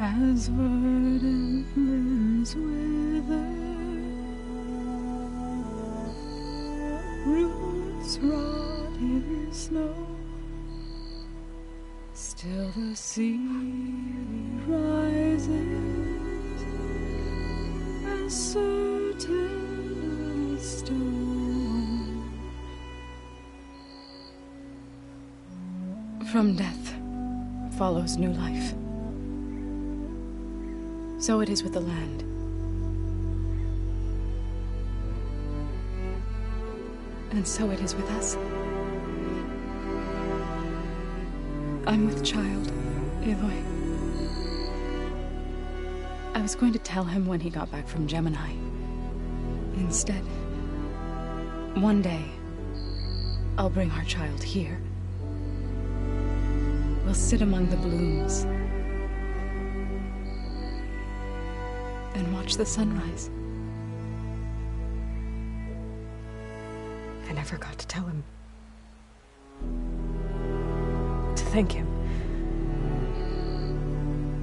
As verdant limbs wither, roots rot in snow, still the sea rises, as certain as stone. From death follows new life. So it is with the land. And so it is with us. I'm with child, Aloy. I was going to tell him when he got back from Gemini. Instead, one day, I'll bring our child here. We'll sit among the blooms and watch the sunrise. I never got to tell him. To thank him.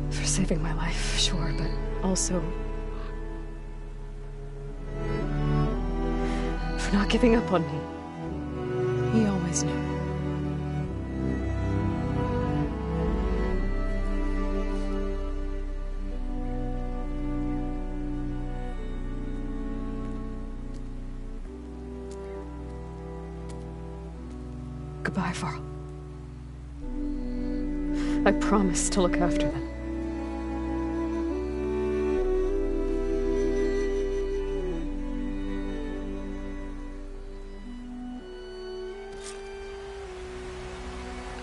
For saving my life, sure, but also for not giving up on me. He always knew. Goodbye, Varl. I promise to look after them.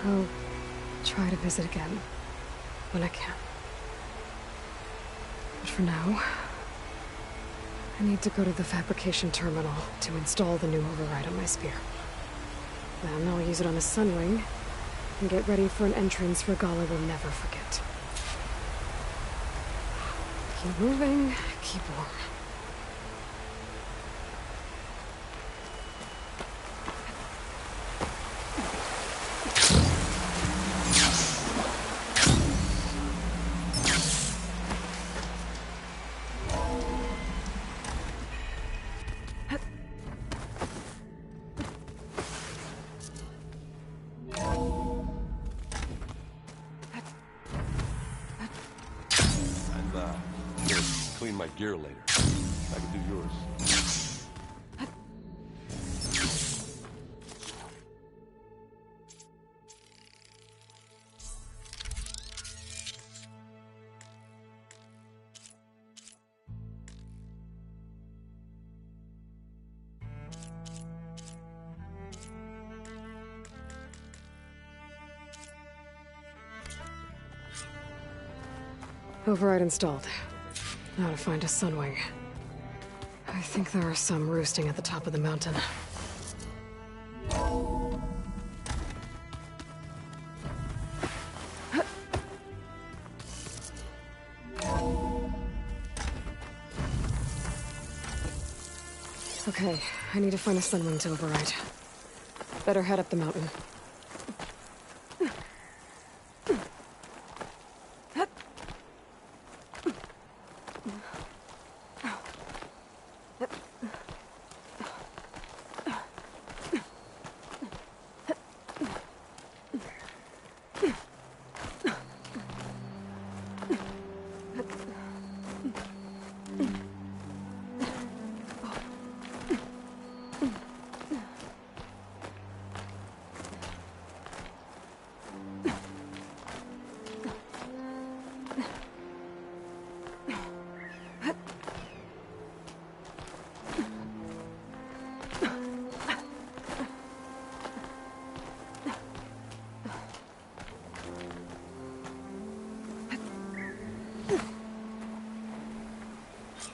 I'll try to visit again when I can. But for now, I need to go to the fabrication terminal to install the new override on my spear. Then I'll use it on the Sunwing and get ready for an entrance Regalla will never forget. Keep moving, keep warm. my gear later. I can do yours. Override installed. Now to find a Sunwing. I think there are some roosting at the top of the mountain. Okay, I need to find a Sunwing to override. Better head up the mountain.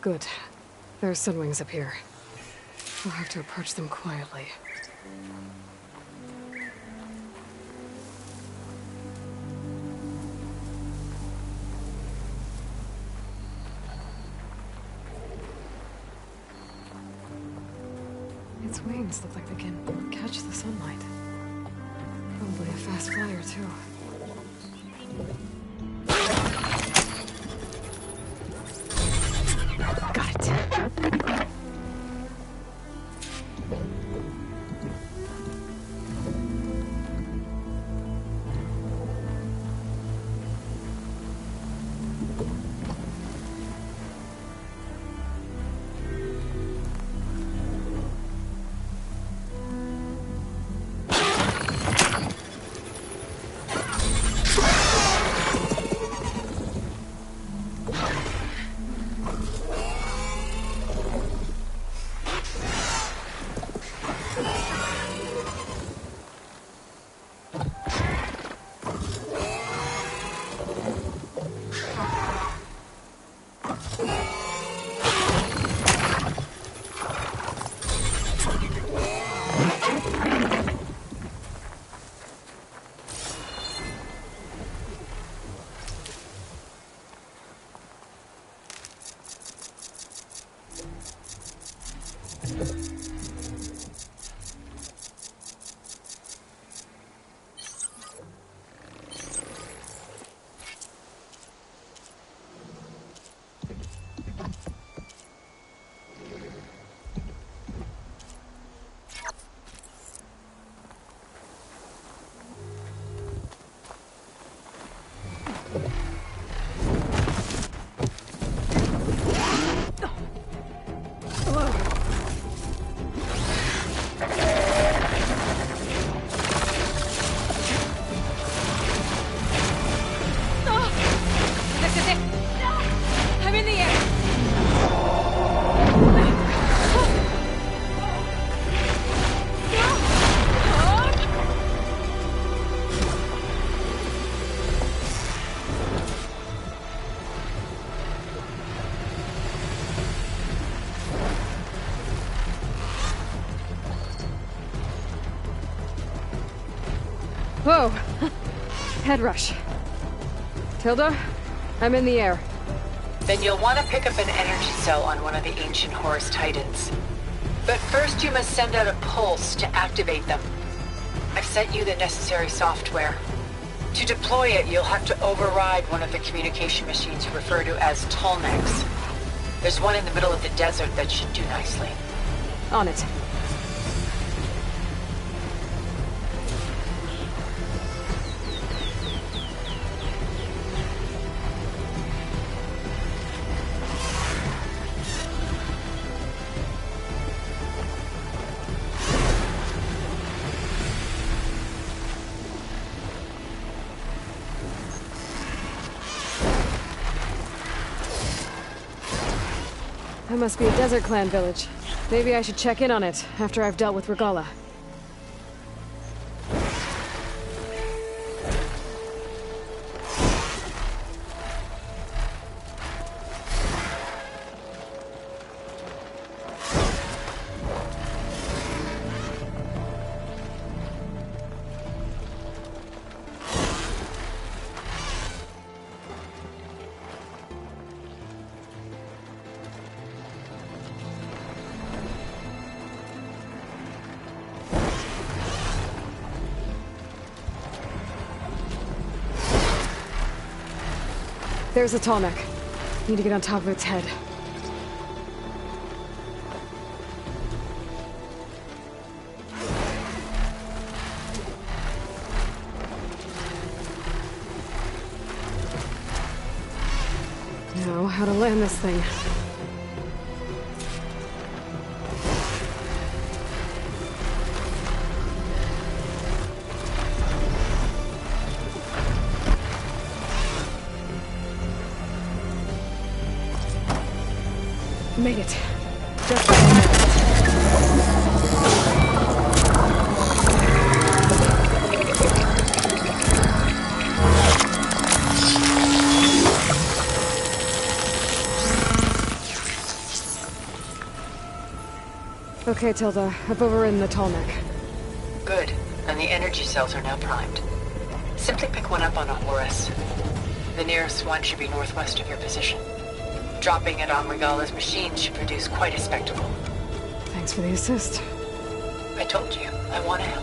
Good. There are Sunwings up here. We'll have to approach them quietly. Its wings look like they can catch the sunlight. Probably a fast flyer, too. Whoa! Head rush. Tilda, I'm in the air. Then you'll want to pick up an energy cell on one of the ancient Horus Titans. But first you must send out a pulse to activate them. I've sent you the necessary software. To deploy it, you'll have to override one of the communication machines you refer to as Tolmecs. There's one in the middle of the desert that should do nicely. On it. That must be a Desert Clan village. Maybe I should check in on it after I've dealt with Regala. There's a Tallneck. Need to get on top of its head. Now, how to land this thing. Made it. Just by a minute. Okay, Tilda. I've overridden the Tallneck. Good. And the energy cells are now primed. Simply pick one up on a Horus. The nearest one should be northwest of your position. Dropping it on Regala's machine should produce quite a spectacle. Thanks for the assist. I told you, I want to help.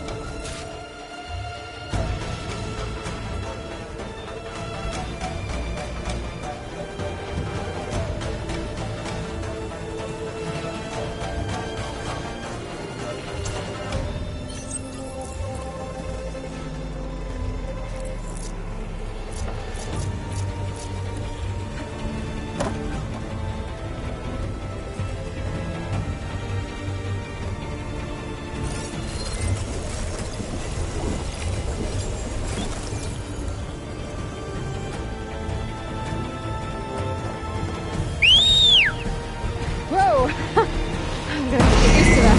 Whoa! I'm gonna have to get used to that.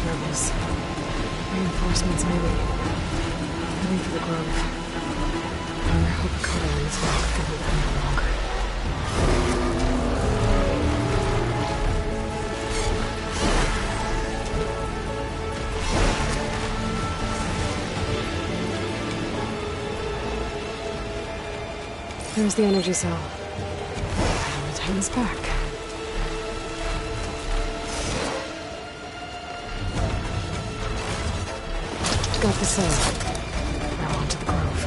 Rebels. Reinforcements, maybe. Heading for the Grove. I hope Ricardo and his folk can hold them no longer. There's the energy cell. And the Titan's back. Got the cell. Now onto the Grove.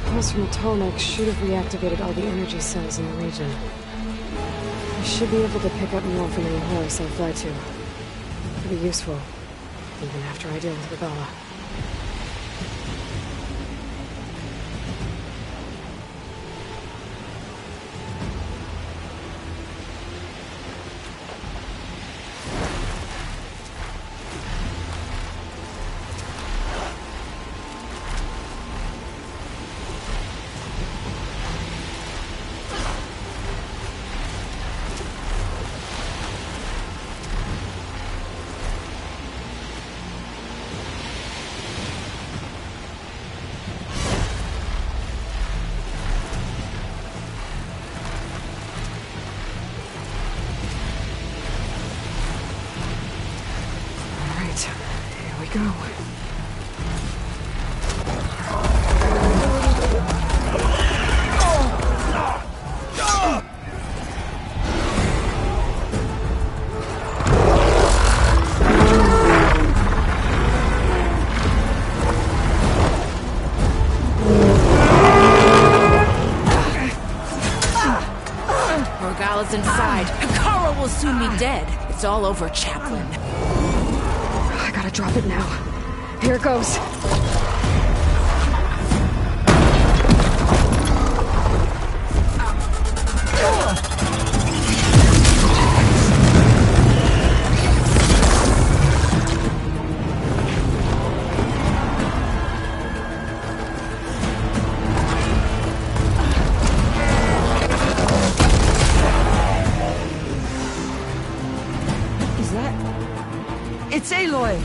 Pulse from the Tallneck should have reactivated all the energy cells in the region. I should be able to pick up more from any Horus I fly to. It'll be useful, even after I deal with Regala. Here we go. else inside. Hikaru will soon be dead. It's all over, Chaplain. I gotta drop it now. Here it goes. It's Aloy!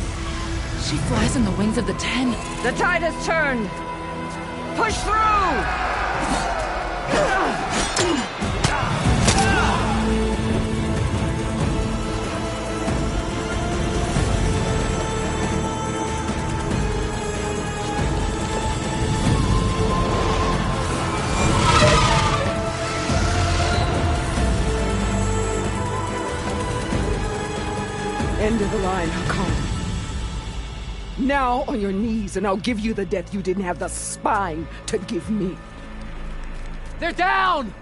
She flies on the wings of the Ten. The tide has turned! Push through! End of the line, Hikaru. Now on your knees, and I'll give you the death you didn't have the spine to give me. They're down!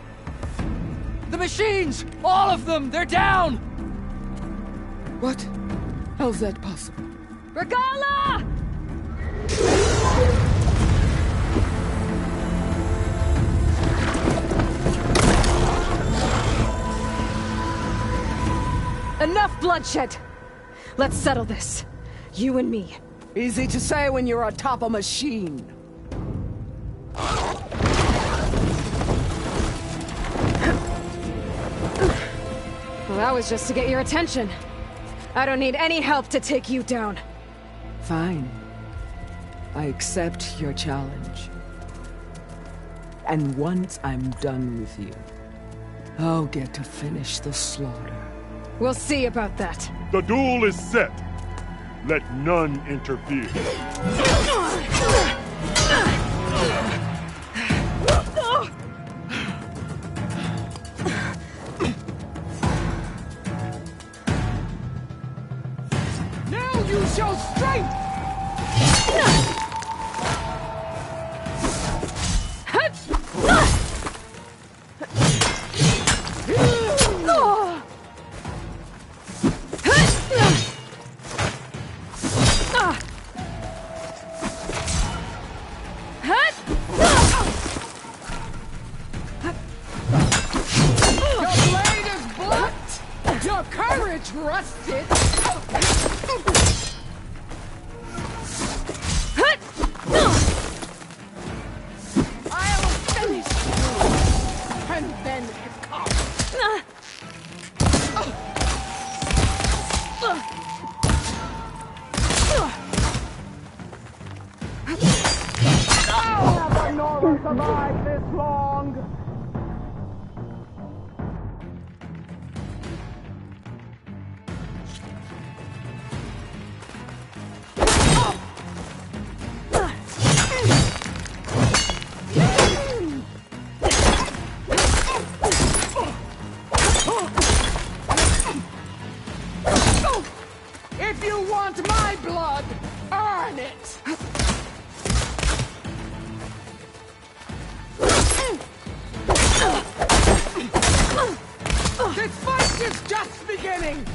The machines! All of them! They're down! What? How's that possible? Regala! Enough bloodshed! Let's settle this. You and me. Easy to say when you're atop a machine. Well, that was just to get your attention. I don't need any help to take you down. Fine. I accept your challenge. And once I'm done with you, I'll get to finish the slaughter. We'll see about that. The duel is set. Let none interfere. Now you show strength! Rusted! I'll finish you! And then Hikaru! I'll never Nora survive this long! If you want my blood, earn it! This fight is just beginning!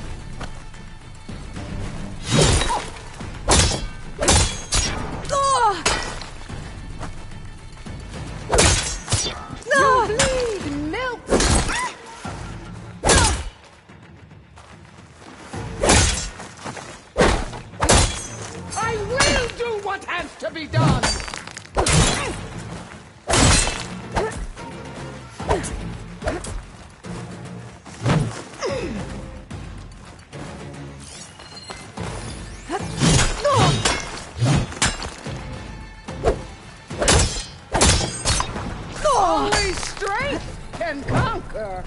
You bleed milk! I will do what has to be done! Only strength can conquer!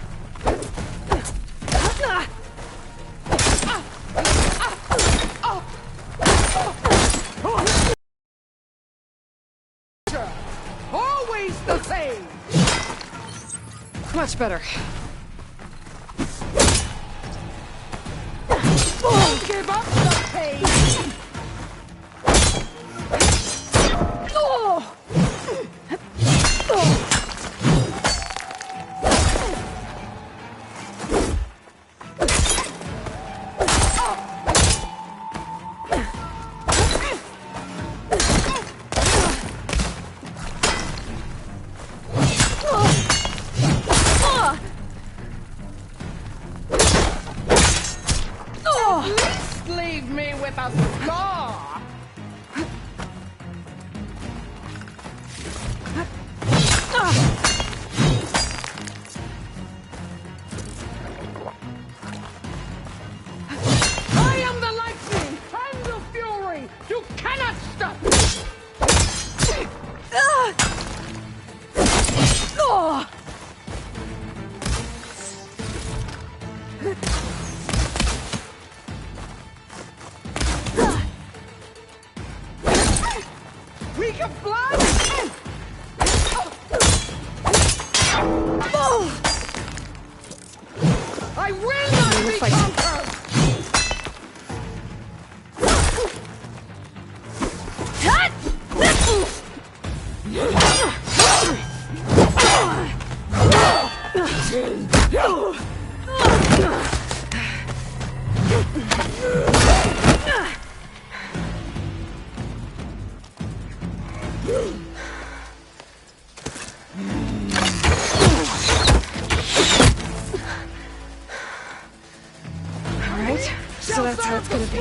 Always the same! Much better. Don't give up the pain! with a saw! I am the lightning and the fury! You cannot stop me! We can fly! I will not be conquered! Alright, so that's how it's gonna be.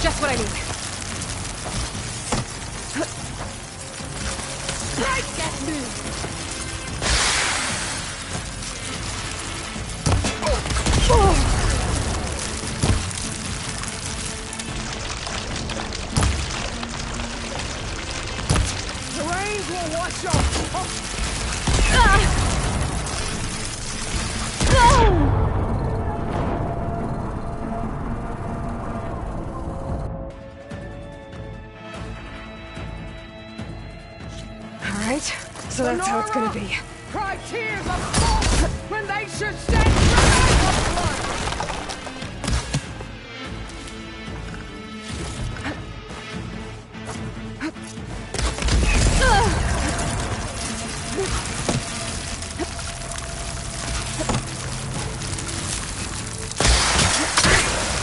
Just what I need. Strike at me! The rains will wash Alright, so that's how it's gonna be. Cry tears of blood when they should stand cries of blood!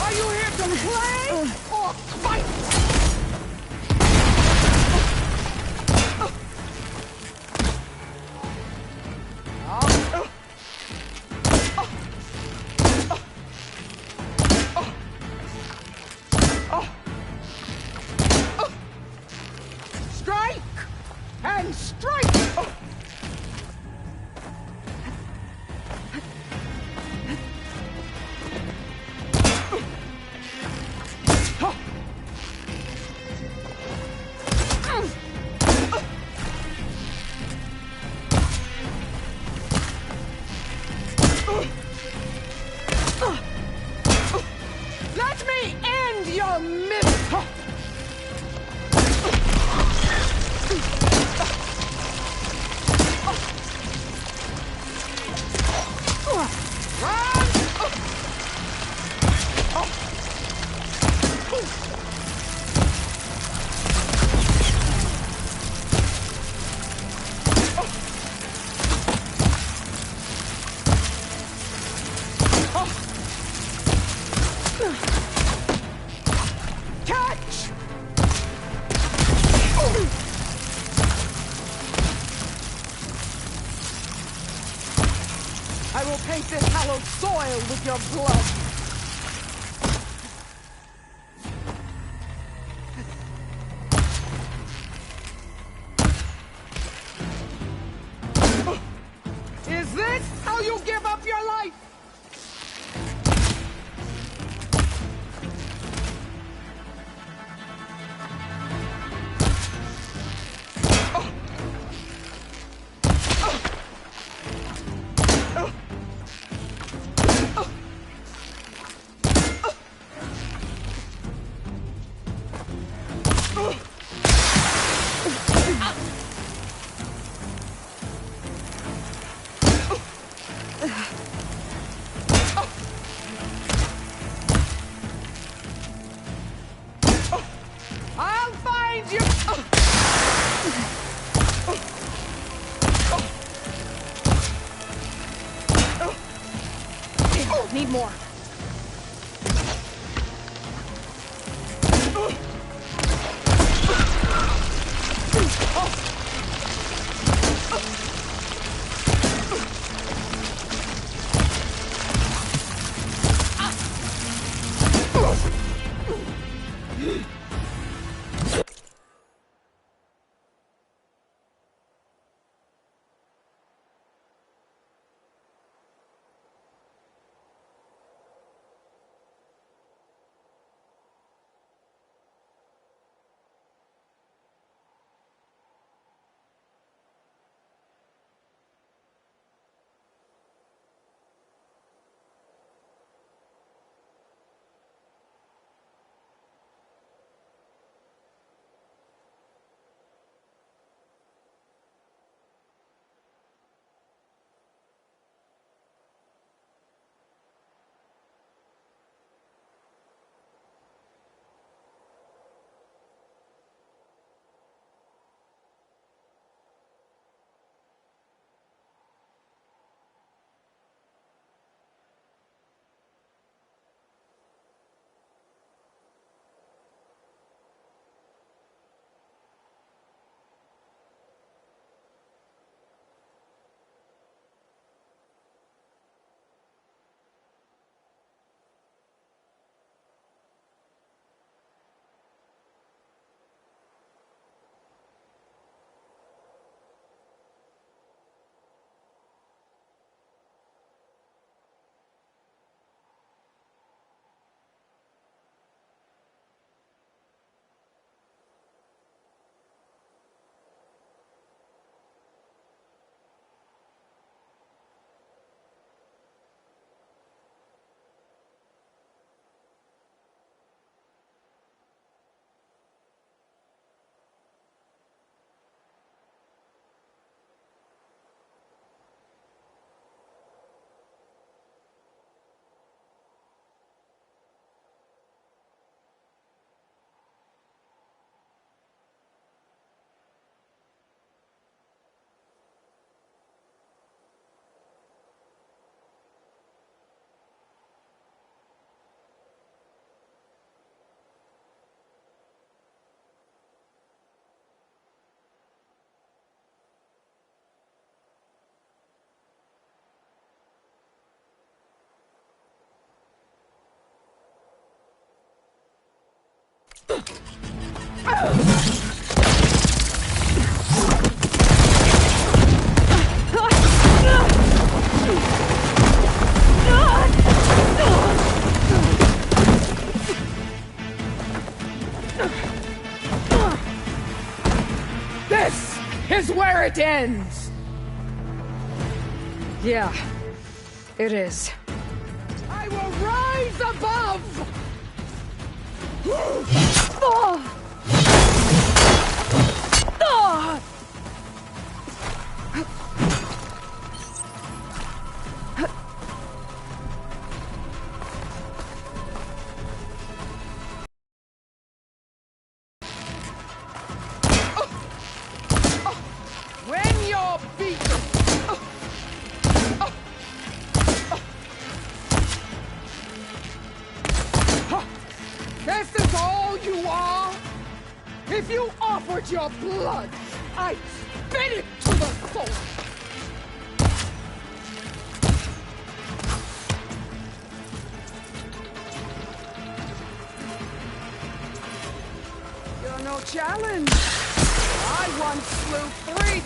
Are you here to play or fight? Strike and strike! Let me end your misery! Catch! I will paint this hallowed soil with your blood. Is this how you give up your life? I'll find you! Need more. This is where it ends! Yeah, it is. I will rise above! When you're beaten, this is all you are? If you offered your blood, I'd spit it to the soul. You're no challenge. I once slew 3.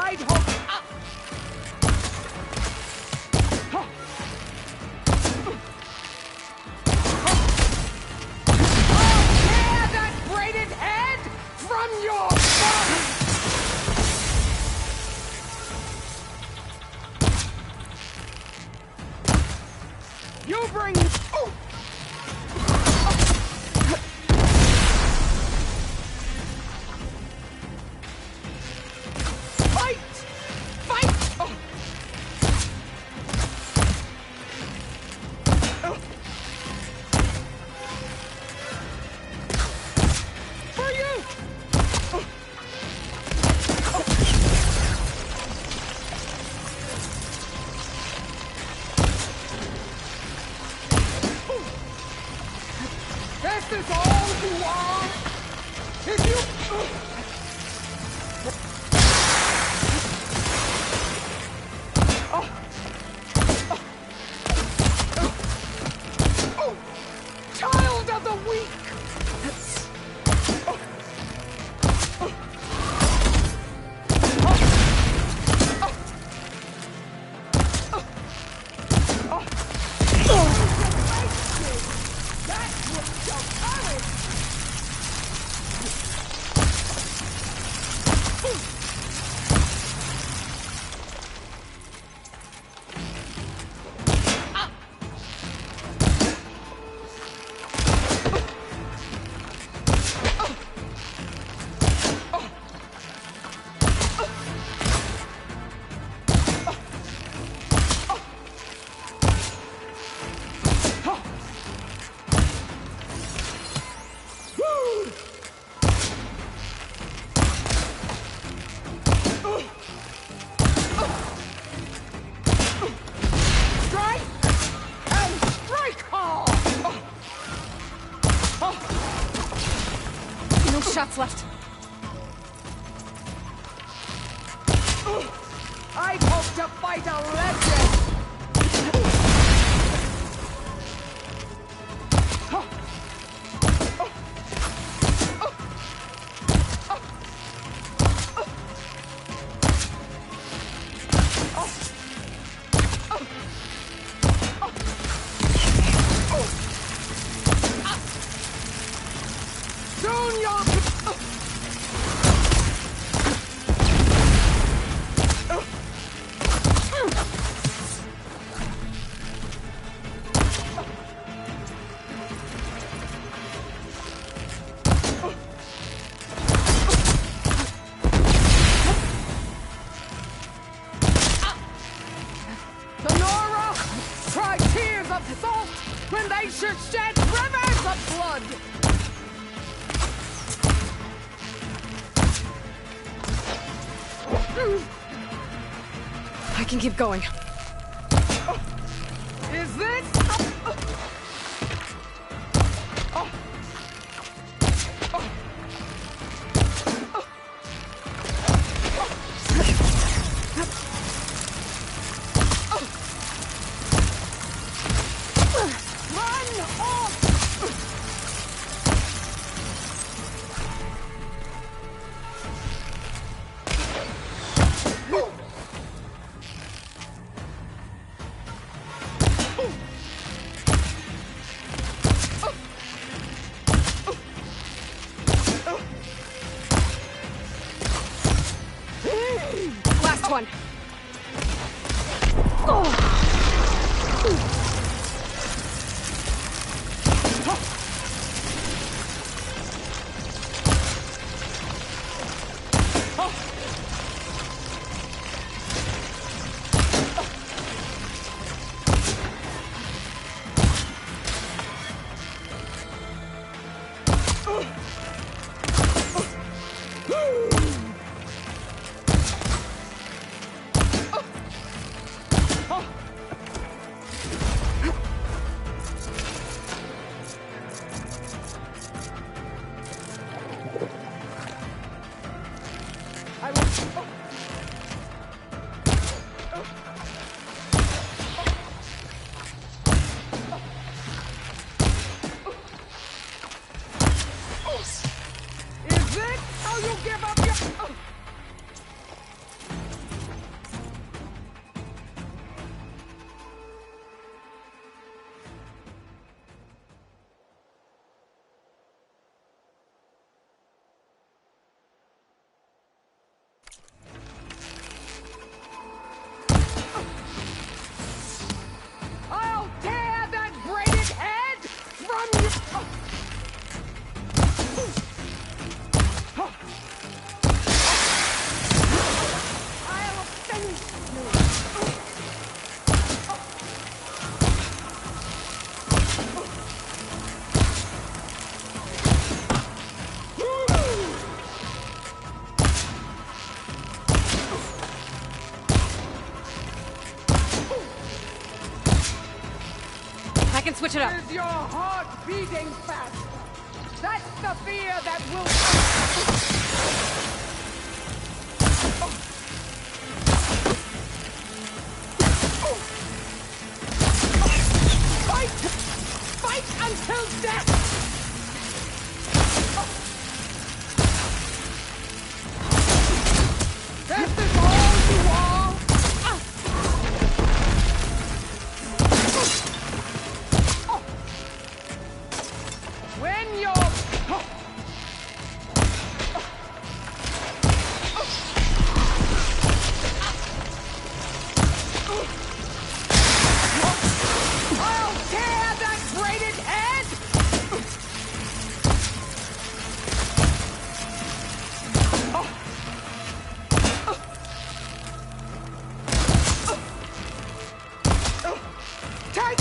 I'd hope. I'll tear that braided head from your body. You bring. this all you are? If you... Child of the weak! No shots left. I hope to fight a legend! Soon you'll... Sonora! Cry tears of salt when they should shed rivers of blood! I can keep going. Is this... Run off! Last one. Is it how you give up your... I'll tear that braided head from you! I'll finish I can switch it up. Is your heart beating fast? That's the fear that will... Fight! Fight until death! This is all you are! When you're... I'll tear that braided head! Take...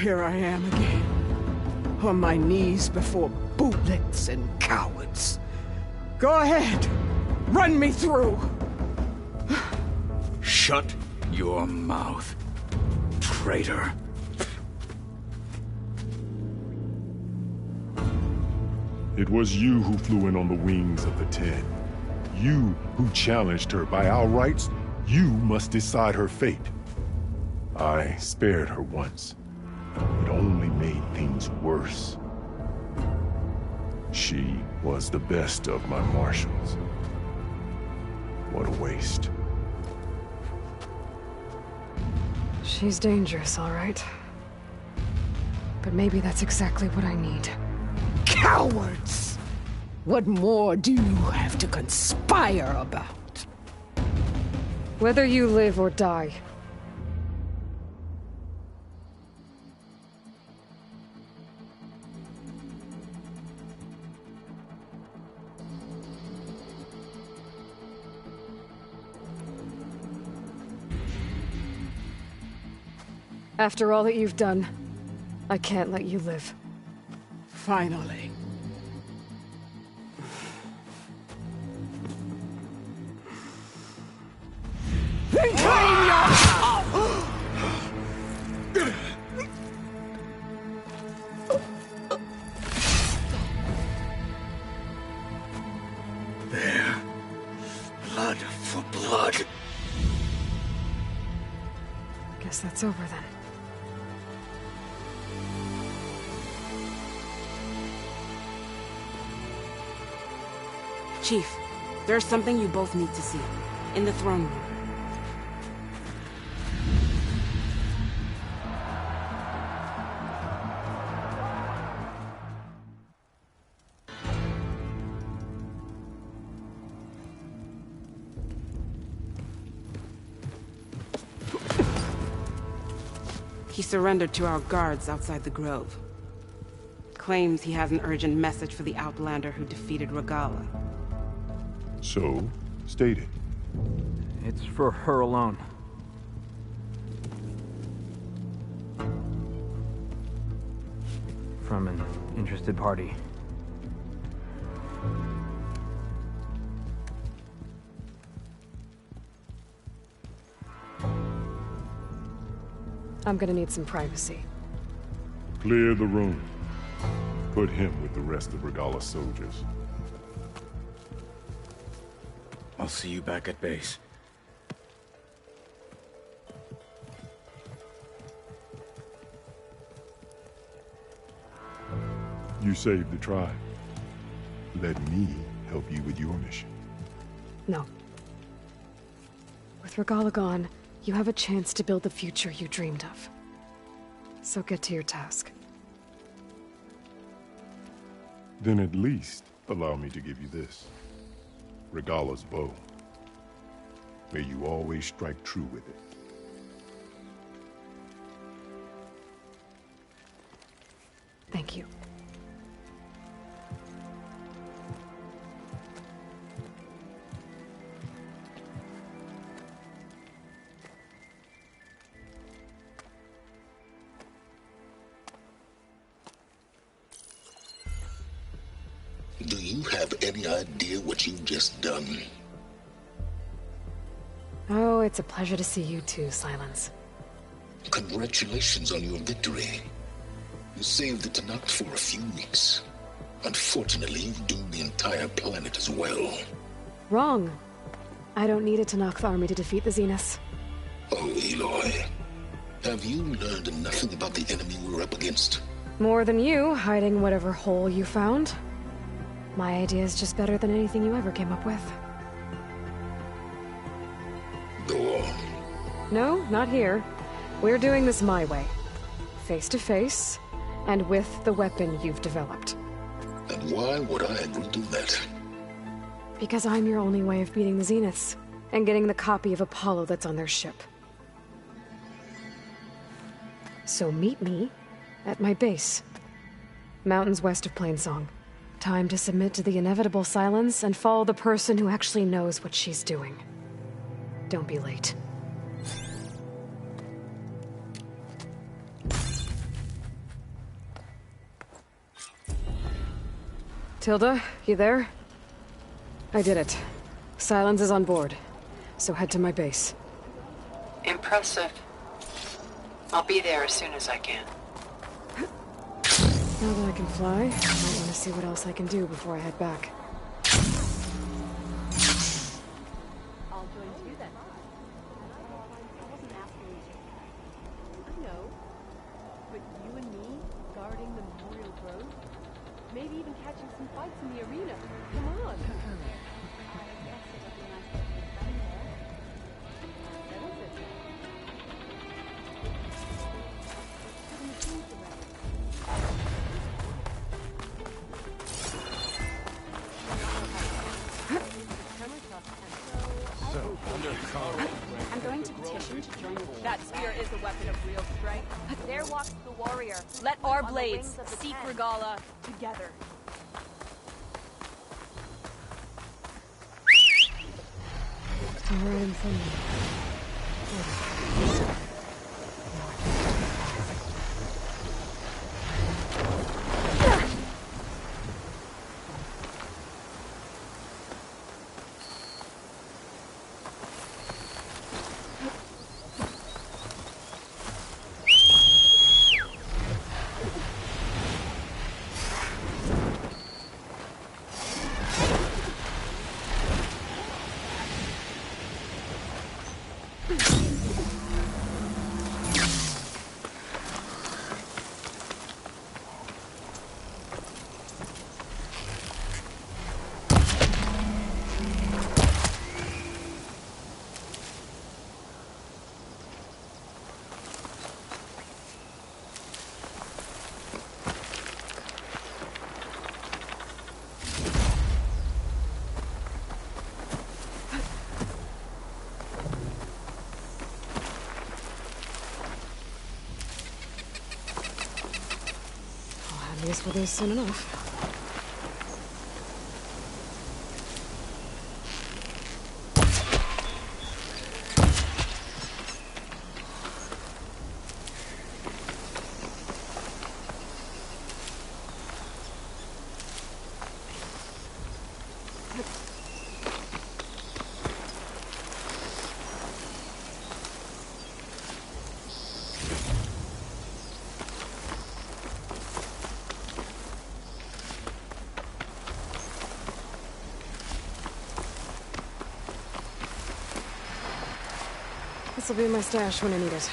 Here I am again, on my knees before bootlets and cowards. Go ahead, run me through. Shut your mouth, traitor. It was you who flew in on the wings of the Ten. You who challenged her by our rights. You must decide her fate. I spared her once. It only made things worse. She was the best of my marshals. What a waste. She's dangerous, all right. But maybe that's exactly what I need. Cowards! What more do you have to conspire about? Whether you live or die. After all that you've done, I can't let you live. Finally. Then claim your... There. Blood for blood. Guess that's over then. Chief, there's something you both need to see. In the throne room. He surrendered to our guards outside the grove. Claims he has an urgent message for the Outlander who defeated Regalla. So, state it. It's for her alone. From an interested party. I'm gonna need some privacy. Clear the room. Put him with the rest of Regalla's soldiers. I'll see you back at base. You saved the tribe. Let me help you with your mission. No. With Regalla gone, you have a chance to build the future you dreamed of. So get to your task. Then at least allow me to give you this. Regalla's bow. May you always strike true with it. have any idea what you've just done? Oh, it's a pleasure to see you too, Silence. Congratulations on your victory. You saved the Tenakth for a few weeks. Unfortunately, you've doomed the entire planet as well. Wrong. I don't need a Tenakth army to defeat the Zeniths. Oh, Aloy. Have you learned nothing about the enemy we're up against? More than you, hiding whatever hole you found. My idea is just better than anything you ever came up with. Go on. No, not here. We're doing this my way. Face to face, and with the weapon you've developed. And why would I agree to that? Because I'm your only way of beating the Zeniths, and getting the copy of Apollo that's on their ship. So meet me at my base. Mountains west of Plainsong. Time to submit to the inevitable silence and follow the person who actually knows what she's doing. Don't be late. Tilda, you there? I did it. Silence is on board, so head to my base. Impressive. I'll be there as soon as I can. Now that I can fly, I might want to see what else I can do before I head back. I'll join you then. I wasn't asking you. I know. But you and me, guarding the Memorial Grove? Maybe even catching some fights in the arena. Come on. I'm going to petition to join the That spear is a weapon of real strength. There walks the warrior. Let our blades seek Regalla together. All right in front of me. I guess we'll do soon enough. This will be my stash when I need it.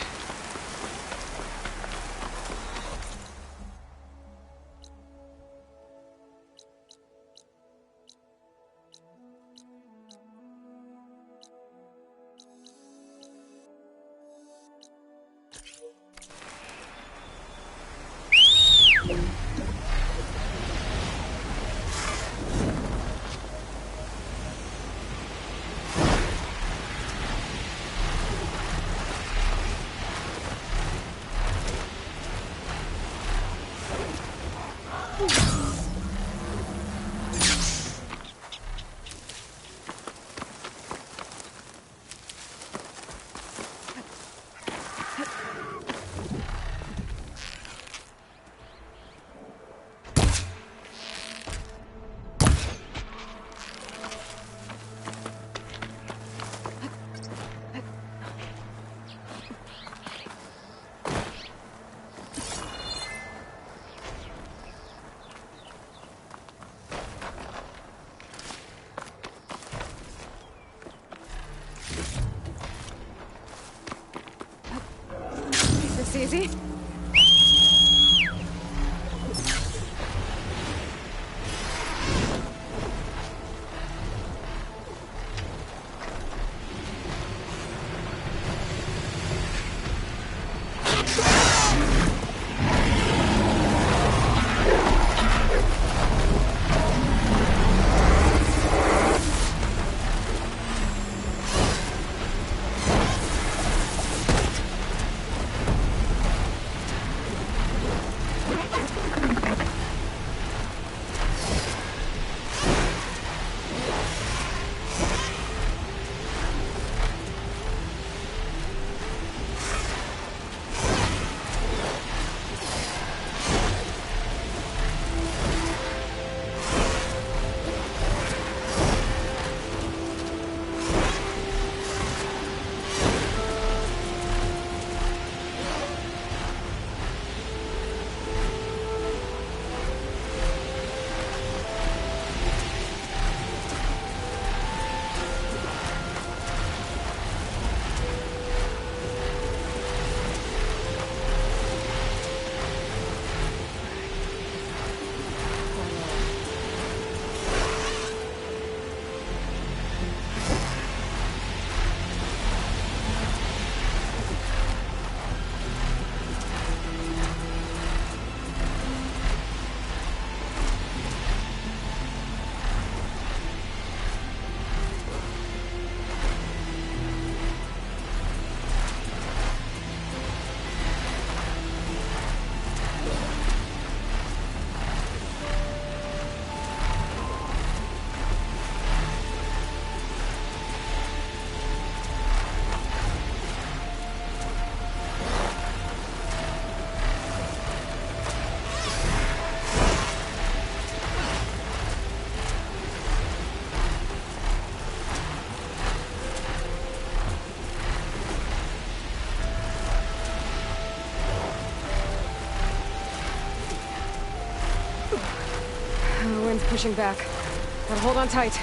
this easy. The wind's pushing back. Gotta hold on tight.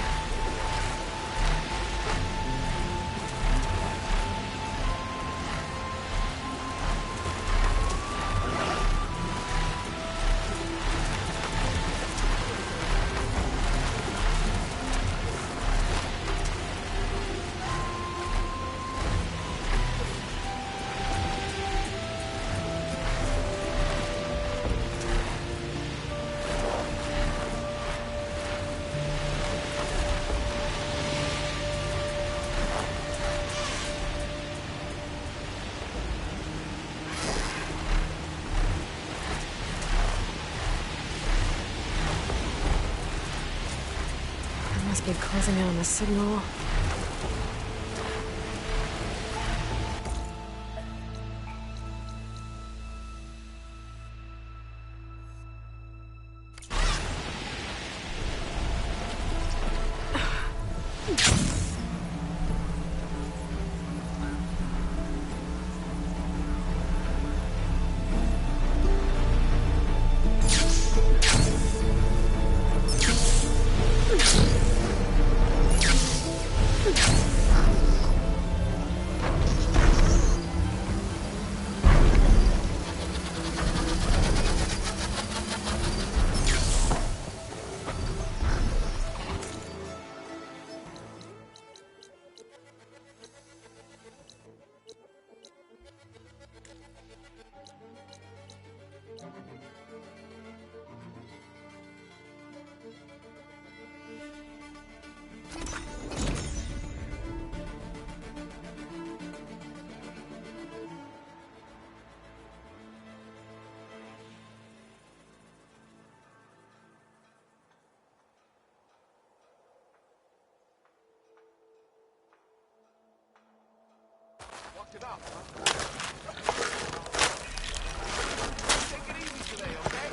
Must be closing in on the signal. Walked it up, huh? Take it easy today, okay?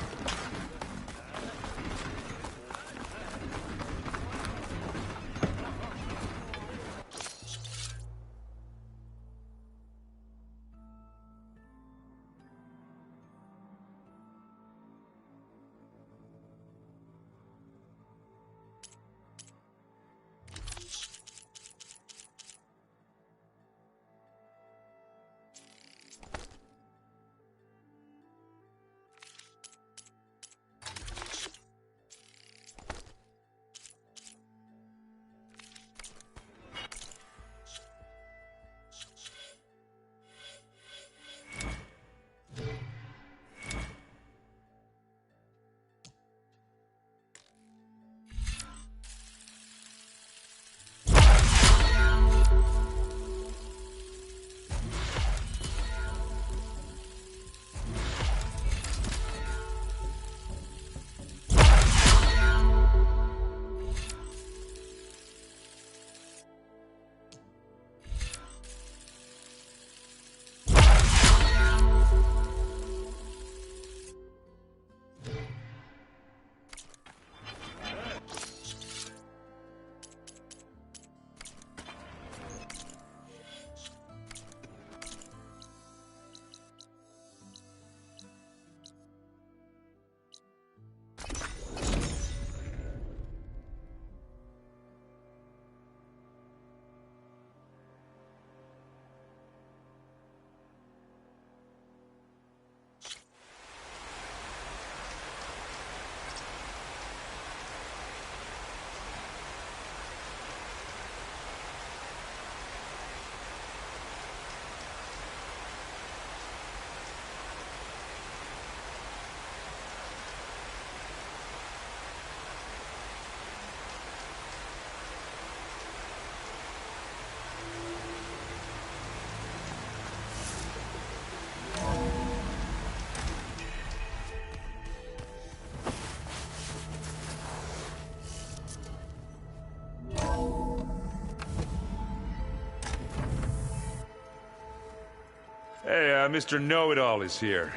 Hey, Mr. Know-It-All is here.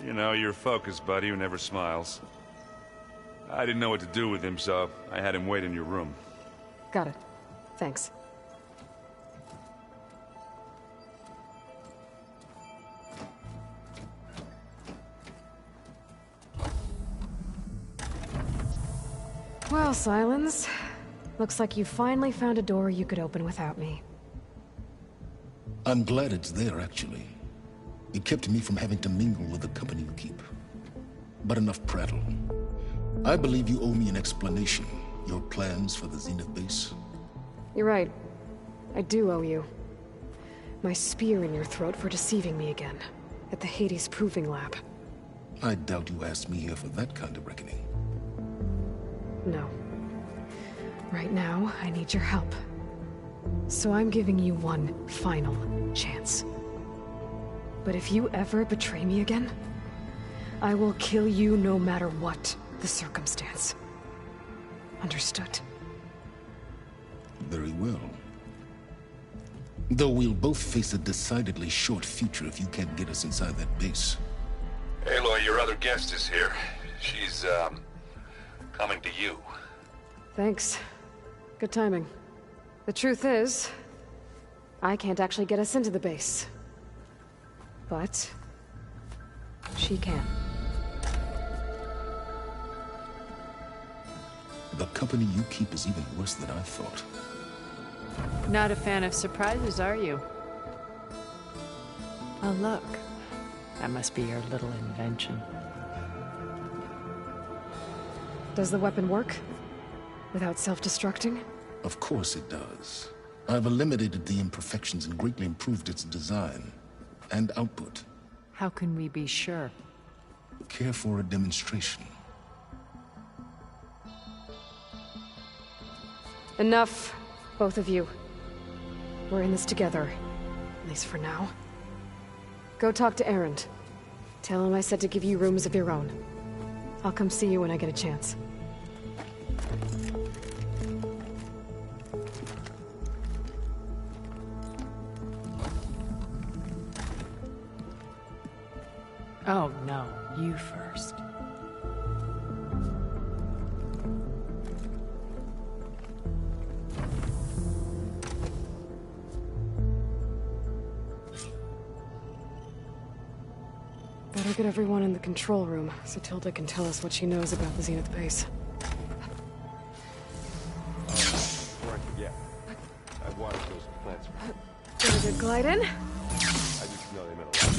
You know, your focus buddy who never smiles. I didn't know what to do with him, so I had him wait in your room. Got it. Thanks. Well, Silence. Looks like you finally found a door you could open without me. I'm glad it's there, actually. It kept me from having to mingle with the company you keep. But enough prattle. I believe you owe me an explanation. Your plans for the Zenith base? You're right. I do owe you. My spear in your throat for deceiving me again. At the Hades Proving Lab. I doubt you asked me here for that kind of reckoning. No. Right now, I need your help. So I'm giving you one final chance. But if you ever betray me again, I will kill you no matter what the circumstance. Understood? Very well. Though we'll both face a decidedly short future if you can't get us inside that base. Aloy, your other guest is here. She's, coming to you. Thanks. Good timing. The truth is, I can't actually get us into the base. But she can. The company you keep is even worse than I thought. Not a fan of surprises, are you? Oh, look. That must be your little invention. Does the weapon work? Without self-destructing? Of course it does. I've eliminated the imperfections and greatly improved its design and output. How can we be sure? Care for a demonstration? Enough, both of you. We're in this together, at least for now. Go talk to Erend. Tell him I said to give you rooms of your own. I'll come see you when I get a chance. Oh, no. You first. Better get everyone in the control room, so Tilda can tell us what she knows about the Zenith base. Before I forget, I watered those plants. Did a good glide in? I just know they meant a lot.